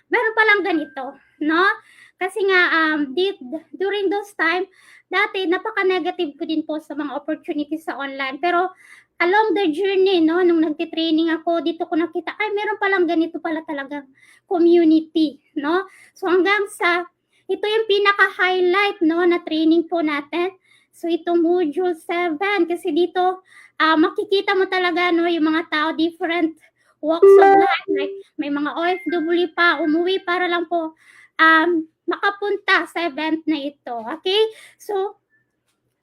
meron palang ganito, no? Kasi nga, during those time, dati, napaka-negative ko din po sa mga opportunities sa online. Pero, along the journey, no, nung nagtitraining ako, dito ko nakita, ay, meron palang ganito pala talagang community, no? So, hanggang sa, ito yung pinaka-highlight, no, na training po natin. So, itong Module 7, kasi dito, makikita mo talaga, no, yung mga tao, different walks of life. Like, may mga OFW pa, umuwi para lang po, makapunta sa event na ito. Okay? So,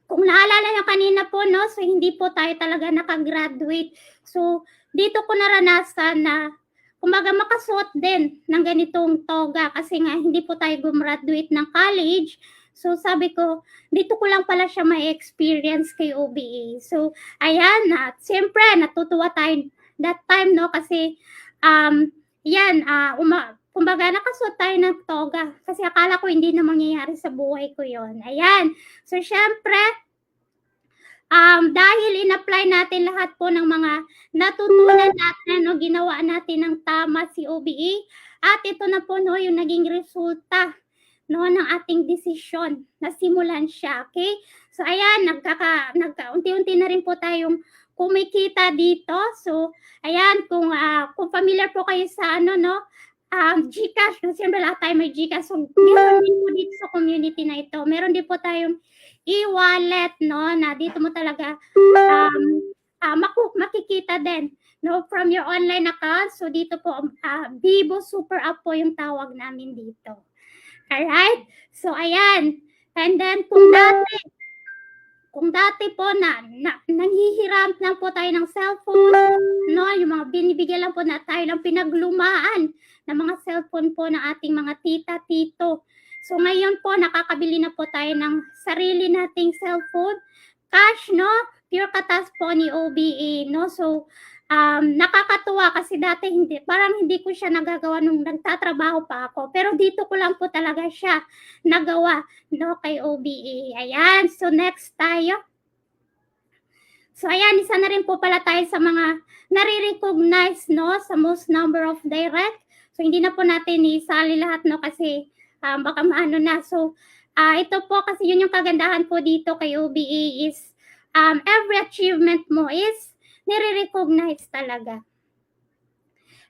kung naalala nyo kanina po, no, so hindi po tayo talaga nakagraduate. So, dito ko naranasan na, kumbaga makasuot din ng ganitong toga kasi nga hindi po tayo gumraduate ng college. So, sabi ko, dito ko lang pala siya may experience kay OBA. So, ayan, siyempre, natutuwa tayo that time, no, kasi, kumbaga, nakasuot tayo ng toga. Kasi akala ko hindi na mangyayari sa buhay ko yon. Ayan. So, syempre, dahil in-apply natin lahat po ng mga natutunan natin, no, ginawa natin ng tama si OBA. At ito na po, no, yung naging resulta, no, ng ating desisyon na simulan siya. Okay? So, ayan, unti-unti na rin po tayong kumikita dito. So, ayan, kung familiar po kayo sa GCash, siyempre lahat tayo may GCash. So, meron din po dito sa community na ito. Meron din po tayong e-wallet, no, na dito mo talaga makikita din, no, from your online account. So, dito po, Vivo Super App po yung tawag namin dito. Alright? So, ayan. And then, kung dati po nanghihiram lang po tayo ng cellphone, no, yung mga binibigyan lang po na tayo ng pinaglumaan ng mga cellphone po ng ating mga tita, tito. So ngayon po, nakakabili na po tayo ng sarili nating cellphone. Cash, no? Pure katas po ni OBA, no? So, nakakatuwa kasi dati parang hindi ko siya nagagawa nung nagtatrabaho pa ako. Pero dito ko lang po talaga siya nagawa, no, kay OBA. Ayan, so next tayo. So ayan, isa na rin po pala tayo sa mga nare-recognize, no, sa most number of direct. So hindi na po natin isali lahat, no, kasi baka maano na. So ito po kasi yun yung kagandahan po dito kay OBA is every achievement mo is nire-recognize talaga.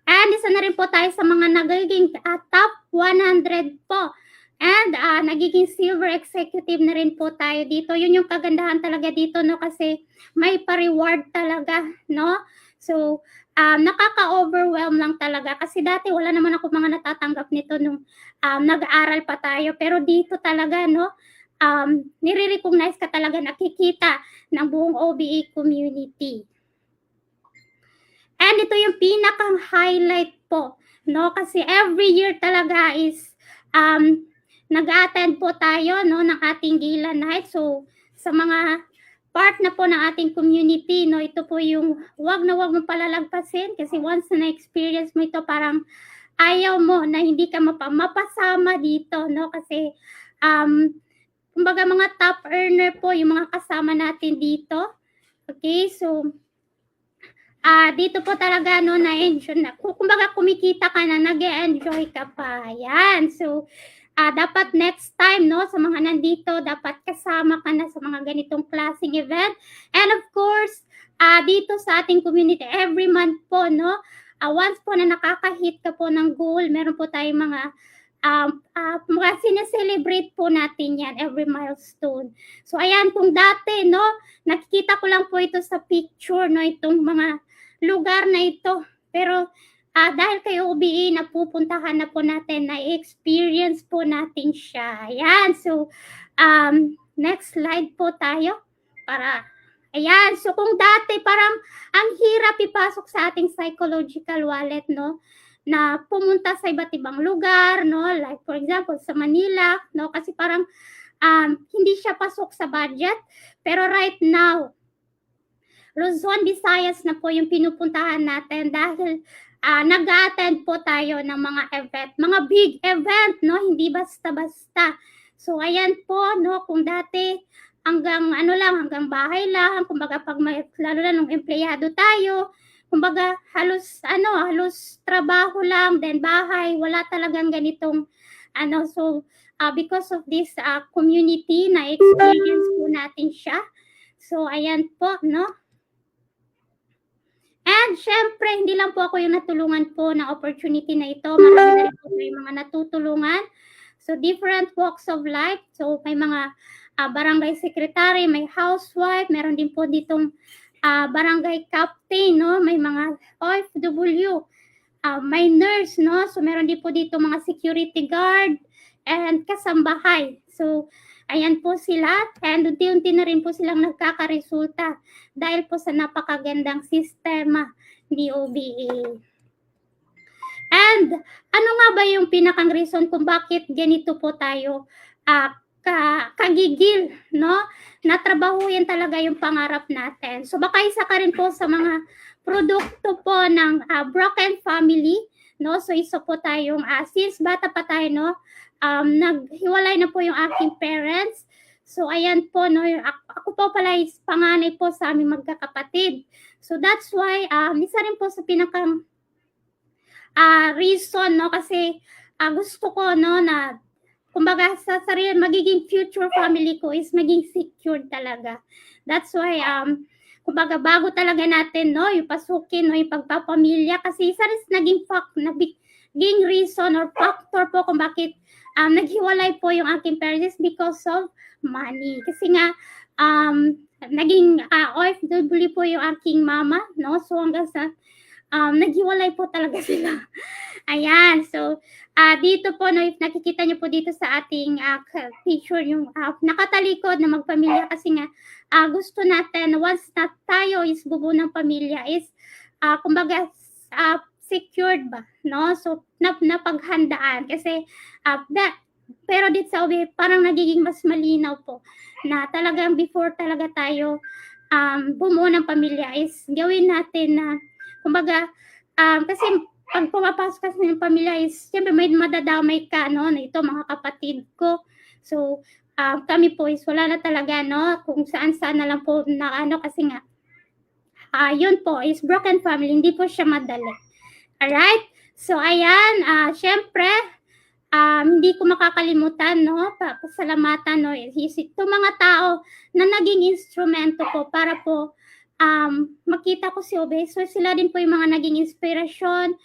And isa na rin po tayo sa mga nagiging top 100 po. And nagiging silver executive na rin po tayo dito. Yun yung kagandahan talaga dito, no, kasi may pa-reward talaga, no? So, nakaka-overwhelm lang talaga kasi dati wala naman ako mga natatanggap nito nung nag-aaral pa tayo. Pero dito talaga, no, nire-recognize ka talaga, nakikita ng buong OBA community. And ito yung pinakang highlight po, no, kasi every year talaga is nag-attend po tayo, no, ng ating gala night. So sa mga part na po ng ating community, no, ito po yung wag na wag mo palalagpasin kasi once na experience mo ito, parang ayaw mo na hindi ka mapasama dito, no, kasi kumbaga mga top earner po yung mga kasama natin dito. Okay, so dito po talaga, no, na-enjoy na. Kumbaga kumikita ka na, nag-e-enjoy ka pa. Yan. So, dapat next time, no, sa mga nandito, dapat kasama ka na sa mga ganitong klaseng event. And of course, dito sa ating community, every month po, no, once po na nakaka-hit ka po ng goal, meron po tayong mga sineselebrate po natin yan, every milestone. So, ayan, kung dati, no, nakikita ko lang po ito sa picture, no, itong mga lugar na ito. Pero, dahil kay OBE, napupuntahan na po natin, na-experience po natin siya. Ayan, so, next slide po tayo. Ayan, so kung dati parang ang hirap ipasok sa ating psychological wallet, no? Na pumunta sa iba't ibang lugar, no? Like for example, sa Manila, no? Kasi parang hindi siya pasok sa budget. Pero right now, Luzon, Visayas na po yung pinupuntahan natin dahil nag-a-attend po tayo ng mga event, mga big event, no? Hindi basta-basta. So ayan po, no? Kung dati hanggang hanggang bahay lang, kumbaga pag lalo na nung empleyado tayo, kumbaga halos trabaho lang, then bahay, wala talagang ganitong so because of this community na experience po natin siya. So ayan po, no? And syempre, hindi lang po ako yung natulungan po ng opportunity na ito. Marami na rin po yung mga natutulungan. So different walks of life. So may mga barangay secretary, may housewife, meron din po ditong barangay captain, no? May mga OFW, may nurse, no? So meron din po dito mga security guard and kasambahay. So ayan po sila, and unti-unti na rin po silang nagkakaresulta dahil po sa napakagandang sistema ni OBE. And ano nga ba yung pinakang reason kung bakit ganito po tayo kagigil, no? Natrabahuin talaga yung pangarap natin. So baka isa ka rin po sa mga produkto po ng broken family, no? So isa po tayong since bata pa tayo, no? Naghiwalay na po yung aking parents. So ayan po, no? Ako po pala is panganay po sa aming magkakapatid. So that's why isa rin po sa pinakang reason, no? Kasi gusto ko, no, na kumbaga sa sarili, magiging future family ko is maging secured talaga. That's why, kumbaga bago talaga natin, no, yung pasukin, no, yung pagpapamilya. Kasi isa rin naging reason or factor po kung bakit naghiwalay po yung aking parents because of money. Kasi nga, naging OFW po yung aking mama, no? So hanggang sa naghiwalay po talaga sila. Ayan, so dito po, no, if nakikita niyo po dito sa ating picture, yung nakatalikod na magpamilya kasi nga gusto natin, once na tayo is bubuo ng pamilya is kumbaga secured ba, no? So napaghandaan kasi pero dito sa OBE parang nagiging mas malinaw po na talagang before talaga tayo bumuo ng pamilya is gawin natin na kumbaga kasi pag pumapasok kasi ng pamilya is siyempre may madadamay ka, no? Na ito mga kapatid ko. So kami po is wala na talaga, no? Kung saan-saan na lang po na kasi nga yun po is broken family, hindi po siya madali. Alright? So ayan, syempre hindi ko makakalimutan, no? Pasalamatan, no? Itong mga tao na naging instrumento po para po makita ko si OBE. So sila din po yung mga naging inspirasyon,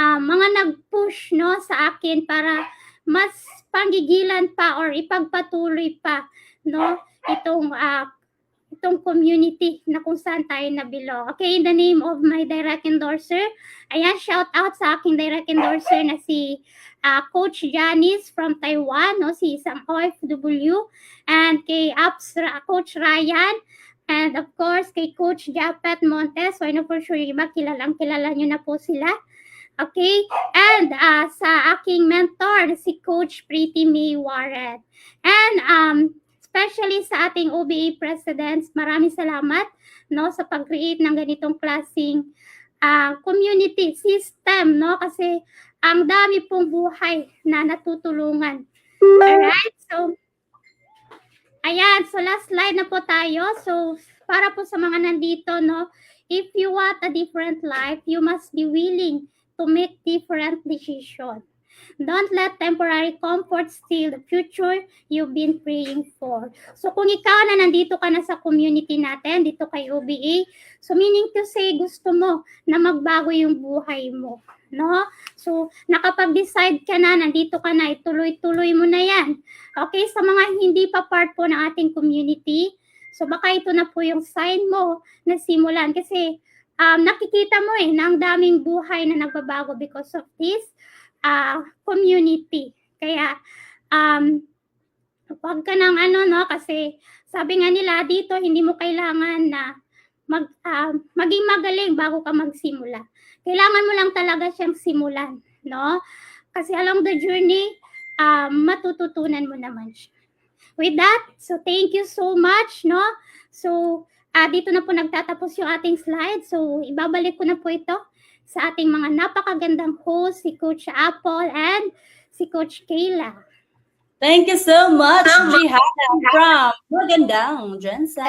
mga nag-push, no, sa akin para mas panggigilan pa or ipagpatuloy pa, no, itong community na kung saan tayo nabilo. Okay, in the name of my direct endorser, ayan, shout out sa aking direct endorser na si Coach Janice from Taiwan, no, si isang OFW, and kay Coach Ryan, and of course, kay Coach Japet Montes. So I know for sure yung iba, kilala nyo na po sila. Okay? And sa aking mentor, si Coach Pretty May Warren. And especially sa ating OBE presidents, maraming salamat, no, sa pag-create ng ganitong klaseng community system, no? Kasi ang dami pong buhay na natutulungan. Alright? So, ayan, so last slide na po tayo. So, para po sa mga nandito, no, if you want a different life, you must be willing to make different decisions. Don't let temporary comfort steal the future you've been praying for. So, kung ikaw na nandito ka na sa community natin, dito kay OBE, so meaning to say, gusto mo na magbago yung buhay mo, no? So, nakapag-decide ka na, nandito ka na, ituloy-tuloy mo na yan. Okay, sa mga hindi pa part po ng ating community, so baka ito na po yung sign mo na simulan. Kasi nakikita mo na ang daming buhay na nagbabago because of this community. Kaya, wag ka ng kasi sabi nga nila dito, hindi mo kailangan na maging magaling bago ka magsimula. Kailangan mo lang talaga siyang simulan, no? Kasi along the journey, matututunan mo naman siya. With that, so thank you so much, no? So, dito na po nagtatapos yung ating slide. So, ibabalik ko na po ito sa ating mga napakagandang host, si Coach Apple and si Coach Kayla. Thank you so much, Jihada from Magandang, Jensen.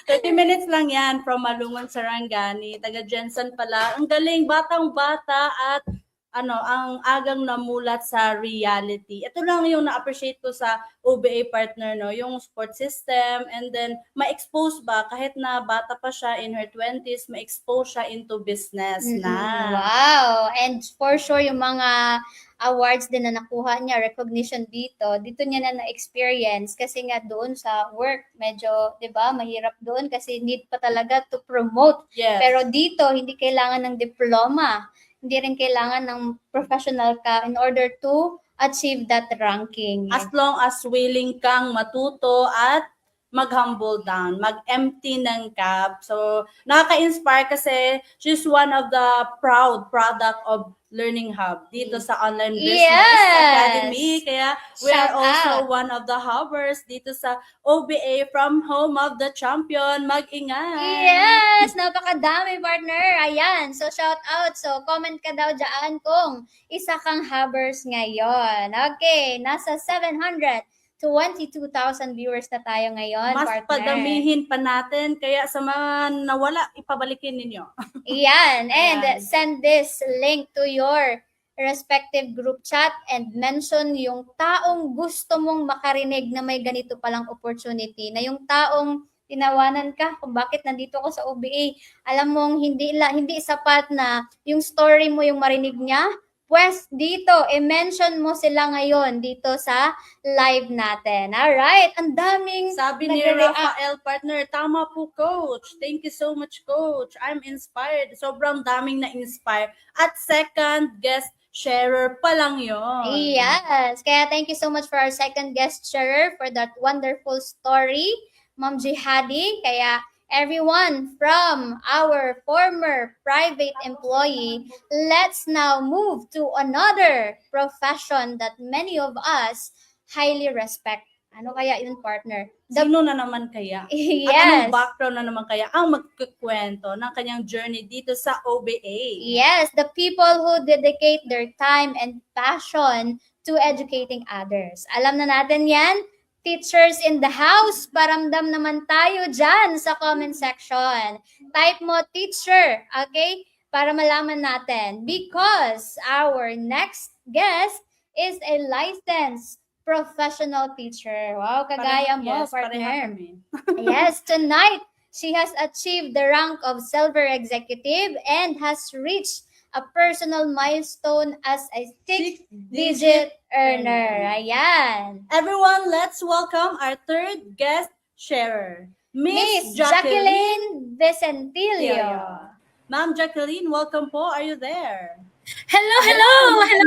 30 minutes lang yan from Malungon, Sarangani. Taga Jensen pala. Ang galing, batang-bata at ang agang namulat sa reality. Ito lang yung na-appreciate ko sa OBA partner, no? Yung support system, and then ma-expose ba, kahit na bata pa siya in her 20s, ma-expose siya into business na. Wow! And for sure, yung mga awards din na nakuha niya, recognition dito niya na na-experience kasi nga doon sa work, medyo, di ba, mahirap doon kasi need pa talaga to promote. Yes. Pero dito, hindi kailangan ng diploma. Hindi rin kailangan ng professional ka in order to achieve that ranking. As long as willing kang matuto at mag-humble down, mag-empty ng cup. So, nakaka-inspire kasi she's one of the proud product of Learning Hub dito sa Online Business Academy. Kaya we are also one of the hubbers dito sa OBA from Home of the Champion. Mag-ingat! Yes! Napakadami, partner. Ayan. So, shout out. So, comment ka daw dyan kung isa kang hubbers ngayon. Okay. Nasa 722,000 viewers na tayo ngayon, Mas partner. padamihin pa natin. Kaya sa mga nawala, ipabalikin ninyo. Yan. And Ayan. send this link to your respective group chat and mention yung taong gusto mong makarinig na may ganito palang opportunity. Na yung taong tinawanan ka kung bakit nandito ko sa OBA. Alam mong hindi sapat na yung story mo yung marinig niya. Pues dito, i-mention mo sila ngayon dito sa live natin. Alright, ang daming Sabi ni nagre-react. Rafael, partner, tama po, coach. Thank you so much, coach. I'm inspired. Sobrang daming na-inspire. At second guest sharer pa lang yun. Yes. Kaya thank you so much for our second guest sharer for that wonderful story, Ma'am Jihadi. Kaya everyone from our former private employee, let's now move to another profession that many of us highly respect. Ano kaya yun, partner? Sino na naman kaya? At Yes. anong background na naman kaya ang magkukwento ng kanyang journey dito sa OBA? Yes, the people who dedicate their time and passion to educating others. Alam na natin yan. Teachers in the house, paramdam naman tayo dyan sa comment section. Type mo teacher, okay? Para malaman natin. Because our next guest is a licensed professional teacher. Wow, kagaya mo, pareha partner. kami. Yes, tonight, she has achieved the rank of silver executive and has reached a personal milestone as a six-digit earner. Ayan. Everyone, let's welcome our third guest sharer, Miss Jacqueline Vicentilio. Ma'am Jacqueline, welcome po. Are you there? Hello,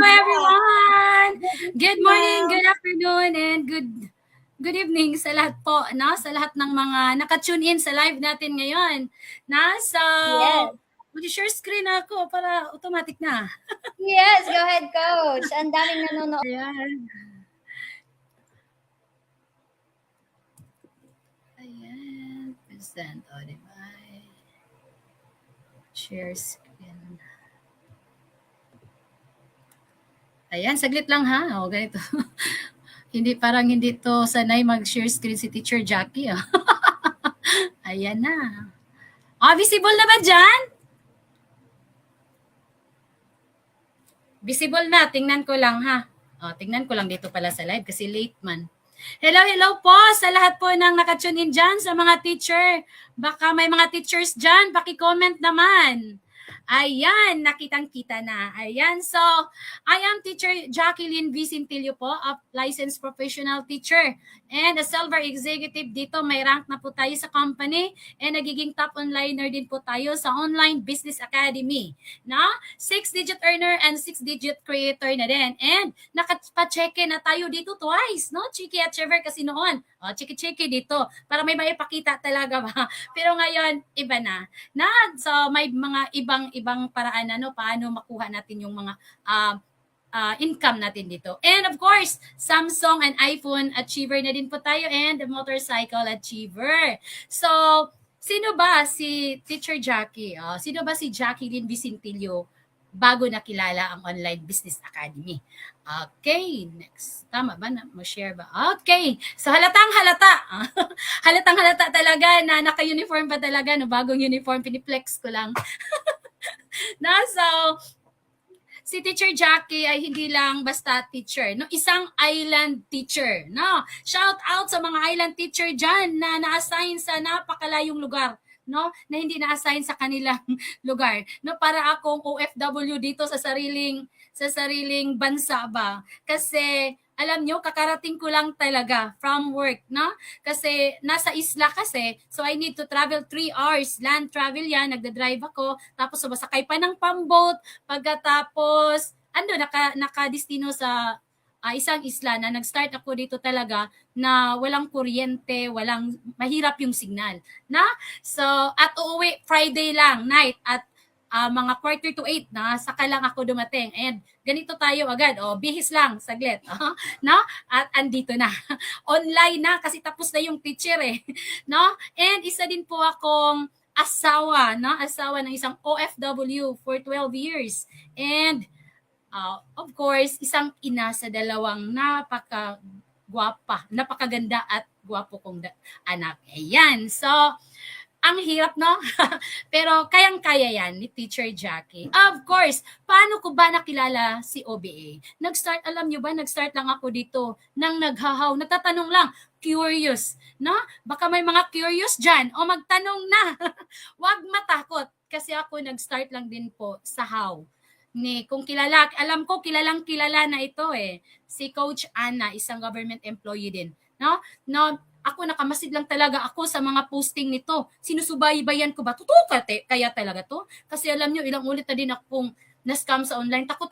everyone. Good morning, good afternoon, and good evening sa lahat po, no? Sa lahat ng mga naka-tune in sa live natin ngayon. So, Yes. mag-share screen ako para automatic na. Yes, go ahead, Coach. Ang daming nanonood. Ayan. Ayan. Present, diba? Share screen. Ayan, saglit lang ha. O, ganito. Hindi to sanay mag-share screen si Teacher Jackie. Ayan na. Visible na ba dyan? Visible na. Tingnan ko lang ha. Tingnan ko lang dito pala sa live kasi late man. Hello po sa lahat po ng nakatune in dyan, sa mga teacher. Baka may mga teachers dyan, paki-comment naman. Ayan, nakitang-kita na. Ayan, so I am Teacher Jacqueline Vicentillo po, a licensed professional teacher and a silver executive dito. May rank na po tayo sa company and nagiging top onliner din po tayo sa Online Business Academy. Na 6-digit earner and 6-digit creator na din. And nakapacheque na tayo dito twice, no? Cheeky Achiever kasi noon. O, cheeky dito para may maipakita talaga ba. Pero ngayon, iba na. So may mga ibang paraan paano makuha natin yung mga income natin dito. And of course, Samsung and iPhone achiever na din po tayo and motorcycle achiever. So, sino ba si Teacher Jackie? Sino ba si Jacqueline Vicentillo bago nakilala ang Online Business Academy? Okay, next. Tama ba na? Mo-share ba? Okay. So, halatang-halata. Halatang-halata talaga na naka-uniform pa talaga. No? Bagong uniform, piniplex ko lang. So, si Teacher Jackie ay hindi lang basta teacher, no? Isang island teacher, no? Shout out sa mga island teacher diyan na na-assign sa napakalayong lugar, no? Na hindi na-assign sa kanilang lugar, no? Para akong OFW dito sa sariling bansa ba? Kasi alam nyo, kakarating ko lang talaga from work, no? Kasi nasa isla kasi, so I need to travel 3 hours. Land travel yan, nagda-drive ako, tapos sumasakay pa ng pamboat, pagkatapos, nakadestino sa isang isla na nag-start ako dito talaga na walang kuryente, mahirap yung signal, na? So, at uuwi Friday lang, night, at mga 7:45 na saka lang ako dumating. And ganito tayo agad. Bihis lang, saglit. No? At andito na. Online na kasi tapos na yung teacher eh. No? And isa din po akong asawa, no? Asawa ng isang OFW for 12 years. And of course, isang ina sa dalawang napakaganda at gwapo kong anak. Ayan. So, ang hirap, no? Pero kayang-kaya yan ni Teacher Jackie. Of course, paano ko ba nakilala si OBA? Alam nyo ba, nag-start lang ako dito nang naghahaw. Natatanong lang, curious, no? Baka may mga curious dyan. O magtanong na. Huwag matakot. Kasi ako nag-start lang din po sa how. Alam ko kilalang-kilala na ito eh. Si Coach Anna, isang government employee din. No? Ako nakamasid lang talaga ako sa mga posting nito. Sinusubaybayan ko ba? Totoo kaya talaga to? Kasi alam nyo, ilang ulit na din akong na-scam sa online. Takot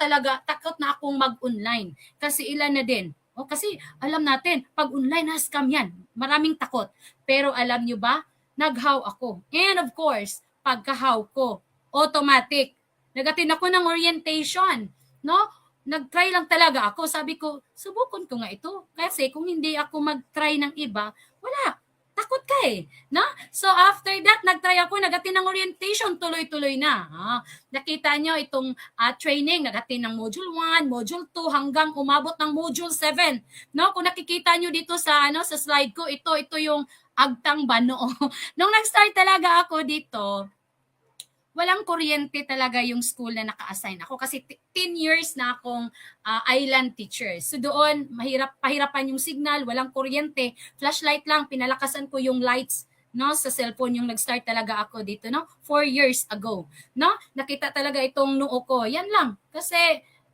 na akong mag-online. Kasi ilan na din. Kasi alam natin, pag online na-scam yan. Maraming takot. Pero alam nyo ba, nag-how ako. And of course, pagka-how ko, automatic. Nag-attend ako ng orientation. No? Nag-try lang talaga ako. Sabi ko, subukan ko nga ito. Kasi kung hindi ako mag-try ng iba, wala. Takot ka eh. No? So after that, nag-try ako, nag-attend ng orientation, tuloy-tuloy na. Nakita nyo itong training, nag-attend ng module 1, module 2, hanggang umabot ng module 7. No? Kung nakikita nyo dito sa slide ko, ito yung Agtang Bano. Nung nag-start talaga ako dito, walang kuryente talaga yung school na naka-assign ako kasi 10 years na akong island teacher. So doon, pahirapan yung signal, walang kuryente, flashlight lang, pinalakasan ko yung lights, no, sa cellphone yung nag-start talaga ako dito, no, 4 years ago. No, nakita talaga itong noo ko. Yan lang. Kasi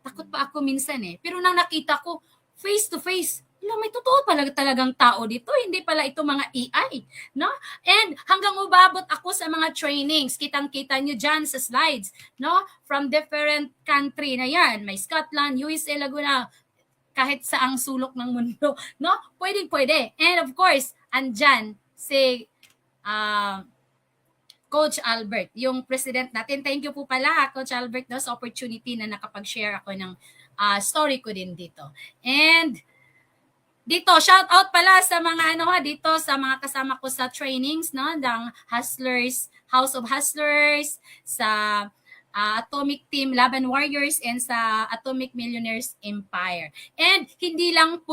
takot pa ako minsan eh. Pero nang nakita ko face to face, may totoo pala talagang tao dito, hindi pala ito mga AI, no? And hanggang umabot ako sa mga trainings, kitang-kita nyo dyan sa slides, no? From different country na yan, may Scotland, USA, Laguna, kahit saang sulok ng mundo, no? Pwede. And of course, andyan si Coach Albert, yung president natin. Thank you po pala, Coach Albert, no, sa opportunity na nakapag-share ako ng story ko din dito. And dito, shout out pala sa mga dito sa mga kasama ko sa trainings, no, ng Hustlers, House of Hustlers, sa Atomic Team Laban Warriors, and sa Atomic Millionaires Empire. And hindi lang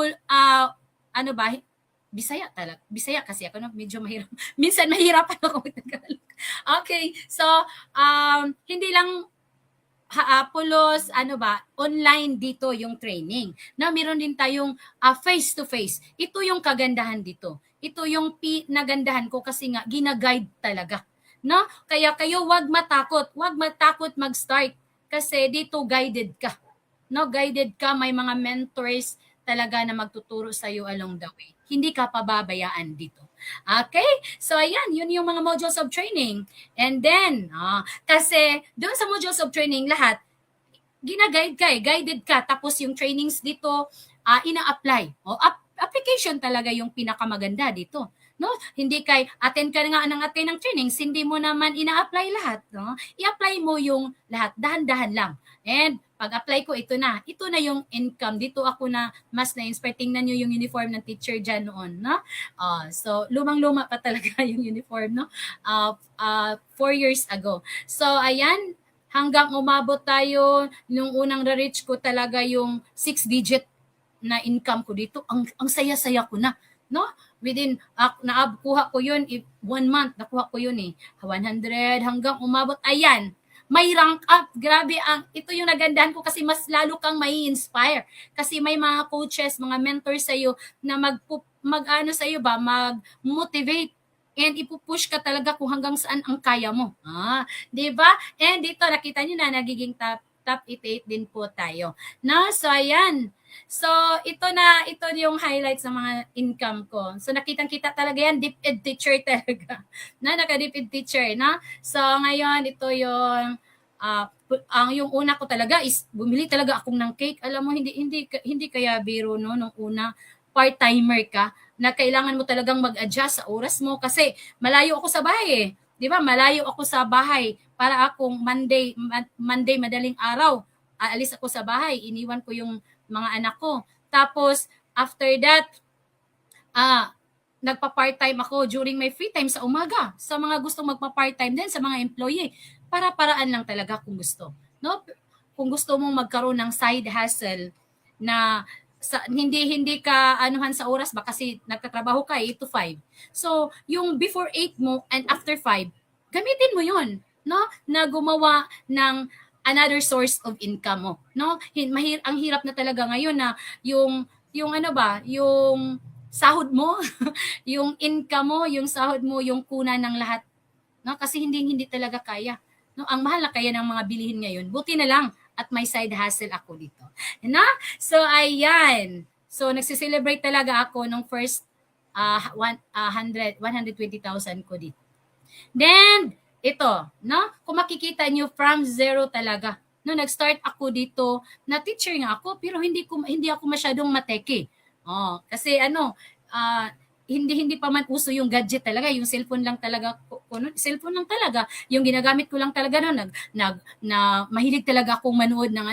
Bisaya talaga. Bisaya kasi ako, no? Medyo mahirap. Minsan mahirapan ako mag-Tagalog. Okay, so hindi lang pulos, online dito yung training. Na meron din tayong face-to-face. Ito yung kagandahan dito. Ito yung nagandahan ko kasi nga gina-guide talaga. no? Kaya kayo wag matakot mag-start kasi dito guided ka. No, guided ka, may mga mentors talaga na magtuturo sa iyo along the way. Hindi ka pababayaan dito. Okay? So ayan, yun yung mga modules of training. And then, kasi doon sa modules of training lahat gina-guide ka guided ka. Tapos yung trainings dito, ina-apply. Application talaga yung pinakamaganda dito. No? Hindi kay attend ka nga ng attend ng trainings, hindi mo naman ina-apply lahat. No? I-apply mo yung lahat, dahan-dahan lang. And pag-apply ko, ito na yung income. Dito ako na mas na-inspire. Tingnan nyo yung uniform ng teacher dyan noon. No? So, lumang-luma pa talaga yung uniform. No? 4 years ago. So, ayan, hanggang umabot tayo, nung unang na-reach ko talaga yung 6-digit na income ko dito. Ang saya-saya ko na. No? Within, nakuha ko yun, 1 month, nakuha ko yun 100 hanggang umabot. Ayan, may rank up. Grabe, ito yung nagandahan ko kasi mas lalo kang may inspire. Kasi may mga coaches, mga mentors sa'yo na mag-ano sa'yo ba, mag-motivate. And ipupush ka talaga kung hanggang saan ang kaya mo. 'Di ba? And dito nakita niyo na nagiging top 88 din po tayo. No? So ayan. So ito yung highlights ng mga income ko. So nakitang-kita talaga yan, DepEd teacher talaga. Naka DepEd teacher, na. So ngayon ito yung yung una ko talaga is bumili talaga akong ng cake. Alam mo hindi kaya biro no nung una, part-timer ka na kailangan mo talagang mag-adjust sa oras mo kasi malayo ako sa bahay 'Di ba? Malayo ako sa bahay para akong Monday madaling araw. Aalis ako sa bahay, iniwan ko yung mga anak ko. Tapos after that, nagpa-part-time ako during my free time sa umaga. Sa mga gustong magpa-part-time din, sa mga employee. Para-paraan lang talaga kung gusto. No? Kung gusto mong magkaroon ng side hustle na hindi ka anuhan sa oras ba kasi nagtatrabaho ka 8 to 5. So, yung before 8 mo and after 5, gamitin mo 'yon, no? Na gumawa ng another source of income mo, no? Ang hirap na talaga ngayon na yung yung sahod mo, yung income mo, yung sahod mo, yung kunan ng lahat, no? Kasi hindi talaga kaya. No, ang mahal na kaya ng mga bilihin ngayon. Buti na lang at may side hustle ako dito. Na? So, ayan. So, nagsiselebrate talaga ako nung first 120,000 ko dito. Then, ito, no? Kung makikita nyo, from zero talaga. No, nag-start ako dito, na teacher nga ako, pero hindi ako masyadong mateke. Kasi hindi pa man uso yung gadget talaga, yung cellphone lang talaga yung ginagamit ko lang talaga noon. Mahilig talaga akong manood ng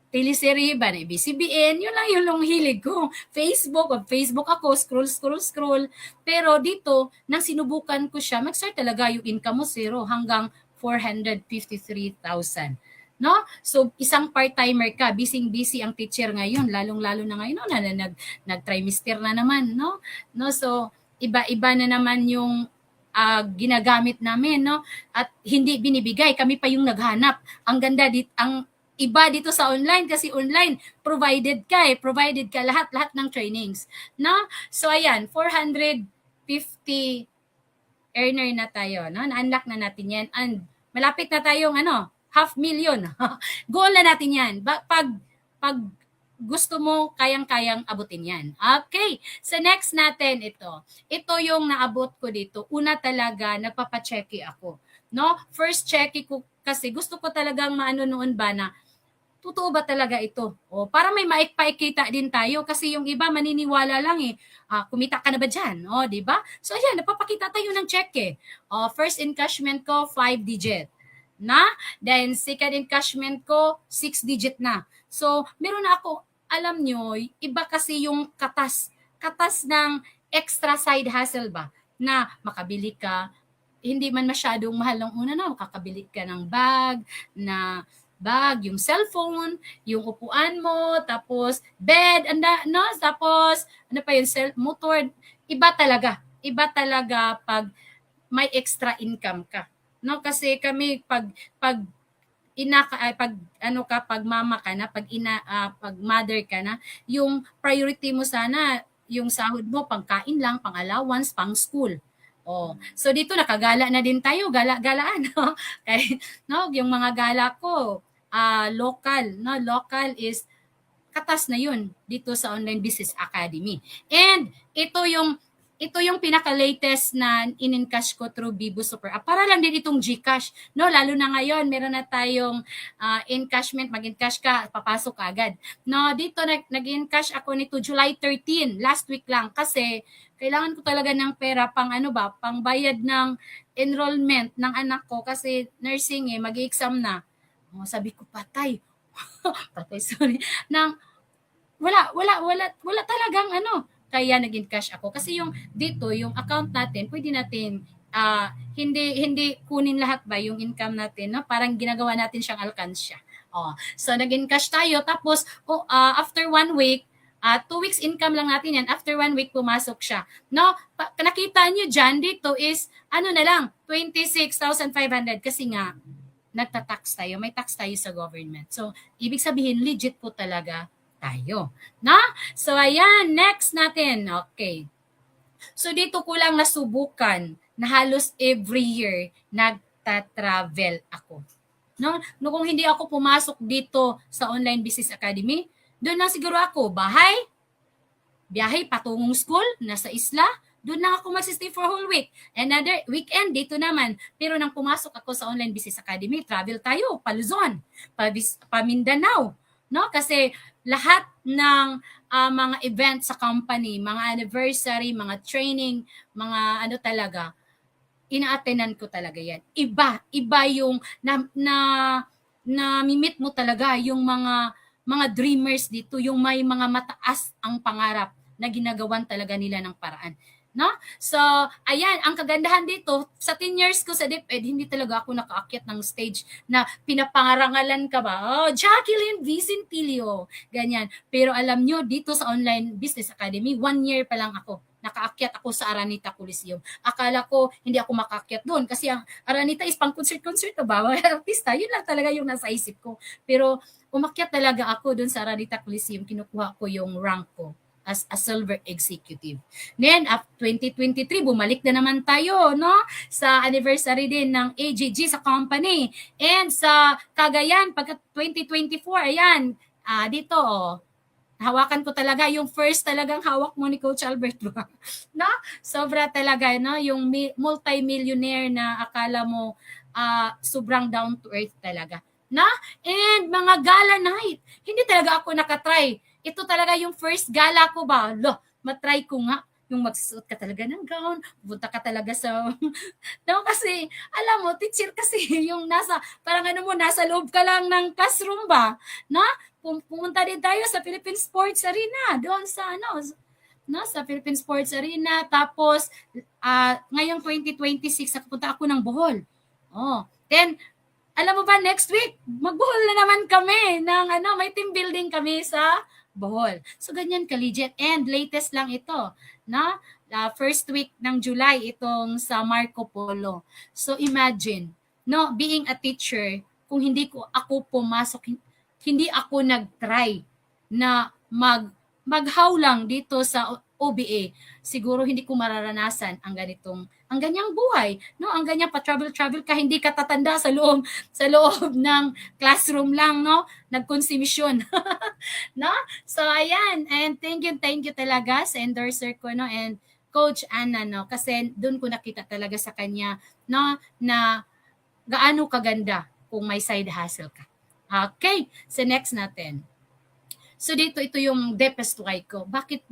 teleserye ba na ABS-CBN, yun lang yung hilig ko. Facebook ako, scroll. Pero dito, nang sinubukan ko siya, mag-start talaga yung income mo zero hanggang 453,000. No? So, isang part-timer ka, busy ang teacher ngayon, lalong-lalo na ngayon, nag-trimester na naman, no? So, iba na naman yung ginagamit namin, no? At hindi binibigay, kami pa yung naghanap. Ang ganda ang iba dito sa online kasi online provided ka lahat ng trainings, no? So ayan, 450 earner na tayo, no? Na-unlock na natin yan and malapit na tayong 500,000. Goal na natin yan. Pag gusto mo, kayang-kayang abutin yan. Okay. So next natin ito. Ito yung naabot ko dito. Una talaga, nagpapachecky ako. No? First checky ko kasi gusto ko talagang noon ba na totoo ba talaga ito? Para may maikita din tayo kasi yung iba maniniwala lang kumita ka na ba dyan? Di ba? So ayan, napapakita tayo ng check first encashment ko, 5 digit. Then second encashment ko 6 digit na. So meron na ako, alam nyo, iba kasi yung katas ng extra side hustle ba na makabili ka, hindi man masyadong mahal ng una na makakabili ka ng bag, yung cellphone, yung upuan mo, tapos bed, tapos pa yun, motor, iba talaga pag may extra income ka. No, kasi kami pag mama ka na, pag mother ka na, yung priority mo sana yung sahod mo pangkain lang, pang allowance, pang school. Oh, so dito nakagala na din tayo, gala-galaan, no? Kahit no, yung mga gala ko, local, no? Local is katas na yun dito sa Online Business Academy. And ito yung pinaka-latest na in-encash ko through Bibo Super App. Para lang din itong GCash, no? Lalo na ngayon, meron na tayong encashment, mag-encash ka, papasok ka agad. No, dito nag-encash ako nito July 13, last week lang kasi kailangan ko talaga ng pera pang bayad ng enrollment ng anak ko kasi nursing mag-exam na. Oh, sabi ko patay. Patay, sorry. Nang wala talagang kaya naging cash ako kasi yung dito yung account natin pwede natin hindi kunin lahat ba yung income natin, no? Parang ginagawa natin siyang alkansya. So naging cash tayo tapos after 1 week 2 weeks income lang natin yan. After 1 week, pumasok siya. No? Nakita nyo dyan, dito is, na lang, 26,500 kasi nga, nagtatax tayo. May tax tayo sa government. So, ibig sabihin, legit po talaga tayo. Na? So, ayan, next natin. Okay. So, dito ko lang nasubukan na halos every year, nagta-travel ako. No? Kung hindi ako pumasok dito sa Online Business Academy, doon lang siguro ako, biyahe patungong school, nasa isla, doon lang ako magsistay for whole week. Another weekend, dito naman. Pero nang pumasok ako sa Online Business Academy, travel tayo, pa Luzon, pa Mindanao. No? Kasi lahat ng mga events sa company, mga anniversary, mga training, mga talaga, ina-attendan ko talaga yan. Iba yung na-meet mo talaga yung mga dreamers dito, yung may mga mataas ang pangarap na ginagawan talaga nila ng paraan. No? So, ayan, ang kagandahan dito, sa 10 years ko sa DepEd, hindi talaga ako nakaakyat ng stage na pinapangarangalan ka ba? Jacqueline Vicentilio, ganyan. Pero alam nyo, dito sa Online Business Academy, 1 year pa lang ako. Nakaakyat ako sa Araneta Coliseum. Akala ko hindi ako makaakyat doon kasi ang Araneta is pang concert ba? Artista, yun lang talaga yung nasa isip ko. Pero umakyat talaga ako doon sa Araneta Coliseum, kinukuha ko yung rank ko as a silver executive. Then, up 2023, bumalik na naman tayo, no? Sa anniversary din ng AGG sa company. And sa Cagayan, pagka 2024, ayan, dito, hawakan ko talaga yung first talagang hawak mo ni Coach Albert. No? Sobra talaga, no? Yung multi-millionaire na akala mo sobrang down to earth talaga. Na? And mga gala night. Hindi talaga ako nakatry. Ito talaga yung first gala ko ba? Matry ko nga. Yung magsusuot ka talaga ng gown, pupunta ka talaga sa... no, kasi, alam mo, teacher kasi yung parang nasa loob ka lang ng classroom ba? Na? Pumunta din tayo sa Philippine Sports Arena, doon sa sa Philippine Sports Arena. Tapos, ngayong 2026, pupunta ako ng Bohol. Then, alam mo ba, next week, mag-Bohol na naman kami ng may team building kami sa Bohol. So, ganyan ka-legit. And latest lang ito, na first week ng July, itong sa Marco Polo. So, imagine, no, being a teacher, kung hindi ako pumasok, hindi ako nag-try na maghawlang dito sa OBA, siguro hindi ko mararanasan ang ganyang buhay, no? Ang ganyang pa-travel ka, hindi ka tatanda sa loob ng classroom lang, no? Nagkonsumisyon. No? So ayan, and thank you talaga sa endorser ko, no? And Coach Anna, no? Kasi doon ko nakita talaga sa kanya, no, na gaano kaganda kung may side hustle ka. Okay, so next natin. So dito, ito yung deepest why ko. Bakit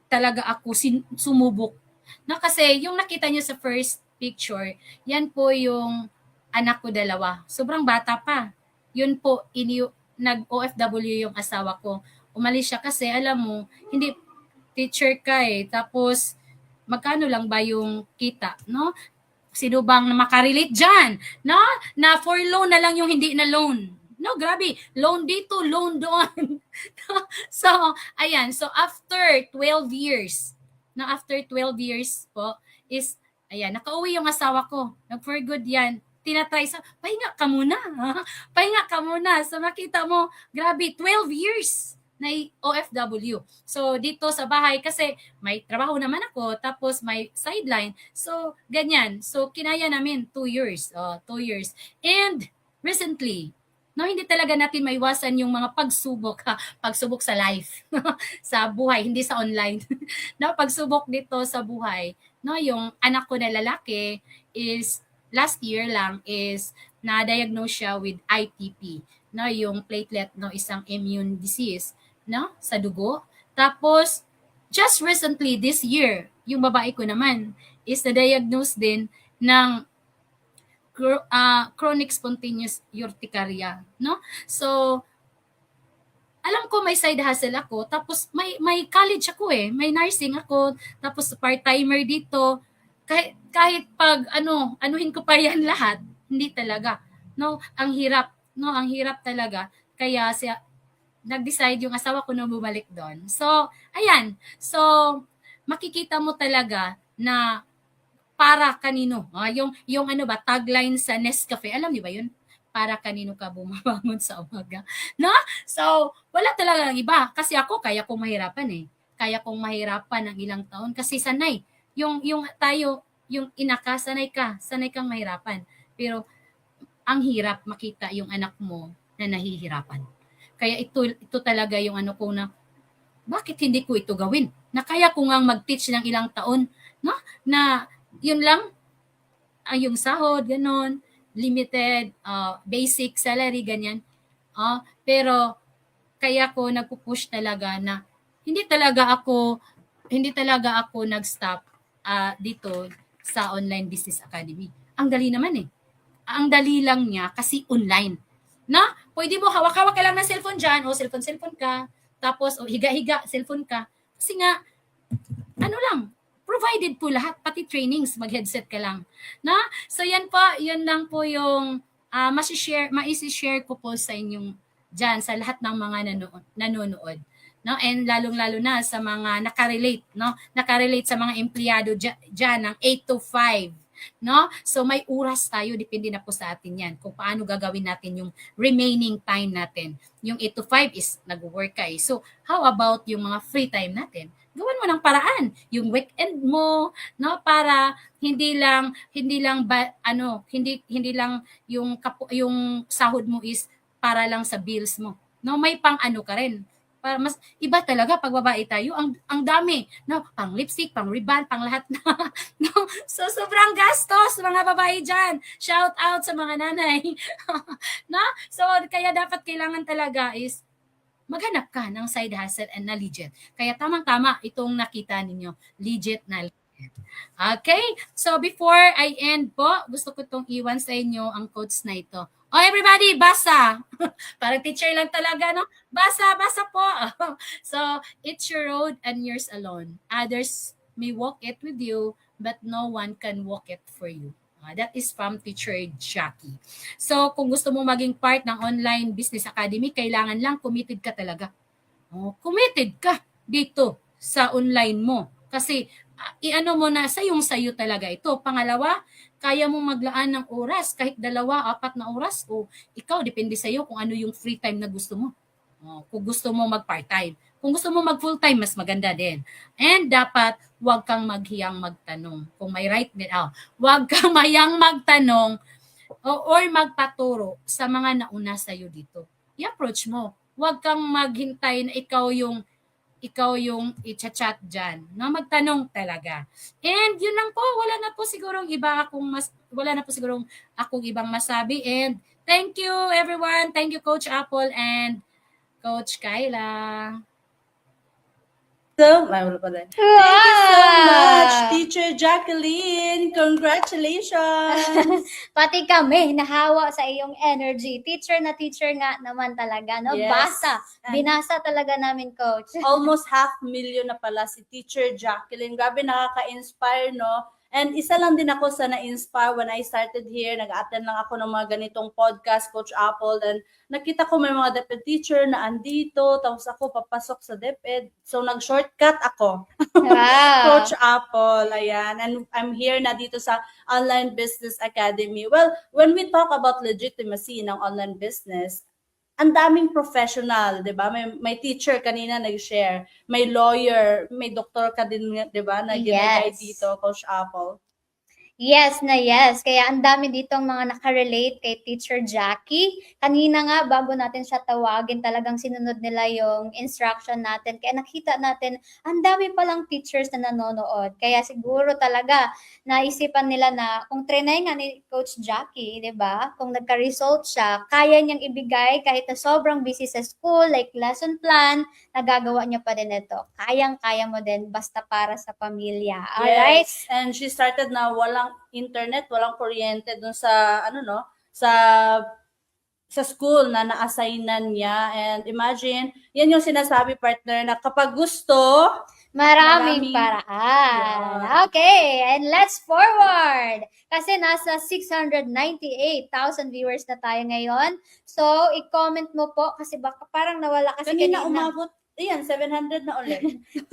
talaga ako sumubok? No, kasi yung nakita niyo sa first picture, yan po yung anak ko dalawa. Sobrang bata pa. Yun po, nag-OFW yung asawa ko. Umalis siya kasi, alam mo, hindi teacher ka tapos, magkano lang ba yung kita, no? Sino bang makarelate dyan? No? Na for loan na lang yung hindi na loan. No, grabe. Loan dito, loan doon. So, ayan. So, after 12 years, po, is, ayan, nakauwi yung asawa ko. Nag-for good yan. Tinatry sa, pahinga ka muna. Pahinga ka muna. So, makita mo, grabe, 12 years. na OFW. So dito sa bahay kasi may trabaho naman ako tapos may sideline. So ganyan. So kinaya namin 2 years. 2 years. And recently, no, hindi talaga natin maiwasan yung mga pagsubok, pagsubok sa life, sa buhay, hindi sa online. No, pagsubok dito sa buhay. No, yung anak ko na lalaki is last year lang is na-diagnose siya with ITP, no, yung platelet no isang immune disease, no, sa dugo. Tapos just recently this year, yung babae ko naman is na-diagnose din ng chronic spontaneous urticaria, no? So alam ko may side hustle ako, tapos may college ako may nursing ako, tapos part-timer dito. Kahit pag anuhin ko pa yan lahat, hindi talaga. No, ang hirap, no, ang hirap talaga. Kaya siya nag-decide yung asawa ko na bumalik doon. So, ayan. So, makikita mo talaga na para kanino. Yung tagline sa Nescafe. Alam niyo ba yun? Para kanino ka bumabangon sa umaga. No? So, wala talaga ng iba. Kasi ako, kaya kong mahirapan Kaya kong mahirapan ng ilang taon. Kasi sanay. Yung inaka, sanay kang mahirapan. Pero, ang hirap makita yung anak mo na nahihirapan. Kaya ito talaga yung ko na, bakit hindi ko ito gawin? Na kaya ko ngang mag-teach ng ilang taon, no? Na yun lang, ang yung sahod, ganon, limited, basic salary, ganyan. Pero kaya ko nagpupush talaga na hindi talaga ako nag-stop dito sa Online Business Academy. Ang dali naman Ang dali lang niya kasi online. Na? Pwede mo hawak-hawak ka lang ng cellphone dyan, cellphone ka, tapos higa-higa, cellphone ka. Kasi nga, provided po lahat, pati trainings, mag-headset ka lang. Na? So yan lang po yung maisi-share ko po sa inyong dyan, sa lahat ng mga nanonood. No? And lalong-lalo na sa mga nakarelate, no? Nakarelate sa mga empleyado dyan ng 8 to 5. No? So may oras tayo, depende na po sa atin yan kung paano gagawin natin yung remaining time natin. Yung 8 to 5 is nag-work ka So how about yung mga free time natin? Gawan mo ng paraan yung weekend mo, no, para hindi lang yung sahod mo is para lang sa bills mo. No, may pang-ano ka rin. Para mas iba talaga pag babae tayo, ang dami, no, pang lipstick, pang ribbon, pang lahat na. No, so sobrang gastos mga babae diyan. Shout out sa mga nanay. No? So kaya dapat kailangan talaga is maghanap ka ng side hustle and na legit. Kaya tamang-tama itong nakita ninyo, legit na legit. Okay? So before I end po, gusto ko itong iwan sa inyo ang quotes na ito. Oh, everybody, basa! Parang teacher lang talaga, no? Basa po! So, it's your road and yours alone. Others may walk it with you, but no one can walk it for you. That is from Teacher Jackie. So, kung gusto mo maging part ng Online Business Academy, kailangan lang committed ka talaga. Committed ka dito sa online mo. Kasi, mo na sayo talaga ito. Pangalawa, kaya mong maglaan ng oras, kahit 2, 4 na oras, o ikaw, depende sa'yo kung ano yung free time na gusto mo. Kung gusto mo mag-part-time. Kung gusto mo mag-full-time, mas maganda din. And dapat, huwag kang maghiyang magtanong. Kung may right din, huwag kang mayang magtanong or magpaturo sa mga nauna sa'yo dito. I-approach mo. Huwag kang maghintay na ikaw yung i-chat dyan. No? Magtanong talaga. And yun lang po, wala na po sigurong akong ibang masabi. And thank you everyone. Thank you Coach Apple and Coach Kyla. Thank you so much, Teacher Jacqueline. Congratulations. Pati kami, nahawa sa iyong energy. Teacher nga naman talaga, no? Yes. Basa. Binasa talaga namin, Coach. Almost 500,000 na pala si Teacher Jacqueline. Grabe, nakaka-inspire, no? And isa lang din ako sa na-inspire when I started here. Nag-attend lang ako ng mga ganitong podcast, Coach Apple. And nakita ko may mga DepEd teacher na andito. Tapos ako papasok sa DepEd. So nag-shortcut ako. Wow. Coach Apple, ayan. And I'm here na dito sa Online Business Academy. Well, when we talk about legitimacy ng online business, ang daming professional, 'di ba? May teacher kanina nag-share, may lawyer, may doktor ka din, 'di ba? Na ginagay Yes. dito, Coach Apple. Yes na yes. Kaya ang dami ditong mga nakarelate kay Teacher Jackie. Kanina nga, bago natin siya tawagin, talagang sinunod nila yung instruction natin. Kaya nakita natin, ang dami palang teachers na nanonood. Kaya siguro talaga, naisipan nila na kung trinay nga ni Coach Jackie, di ba? Kung nagka-result siya, kaya niyang ibigay kahit na sobrang busy sa school, like lesson plan, nagagawa niya pa din ito. Kayang-kaya mo din, basta para sa pamilya. Alright? Yes. And she started na walang internet, walang kuryente dun sa sa school na na-assignan niya. And imagine, yan yung sinasabi, partner, na kapag gusto, Maraming Maraming- paraan. Yeah. Okay, and let's forward. Kasi nasa 698,000 viewers na tayo ngayon. So, i-comment mo po kasi baka parang nawala kasi kanina kanina. umabot, 700 na ulit.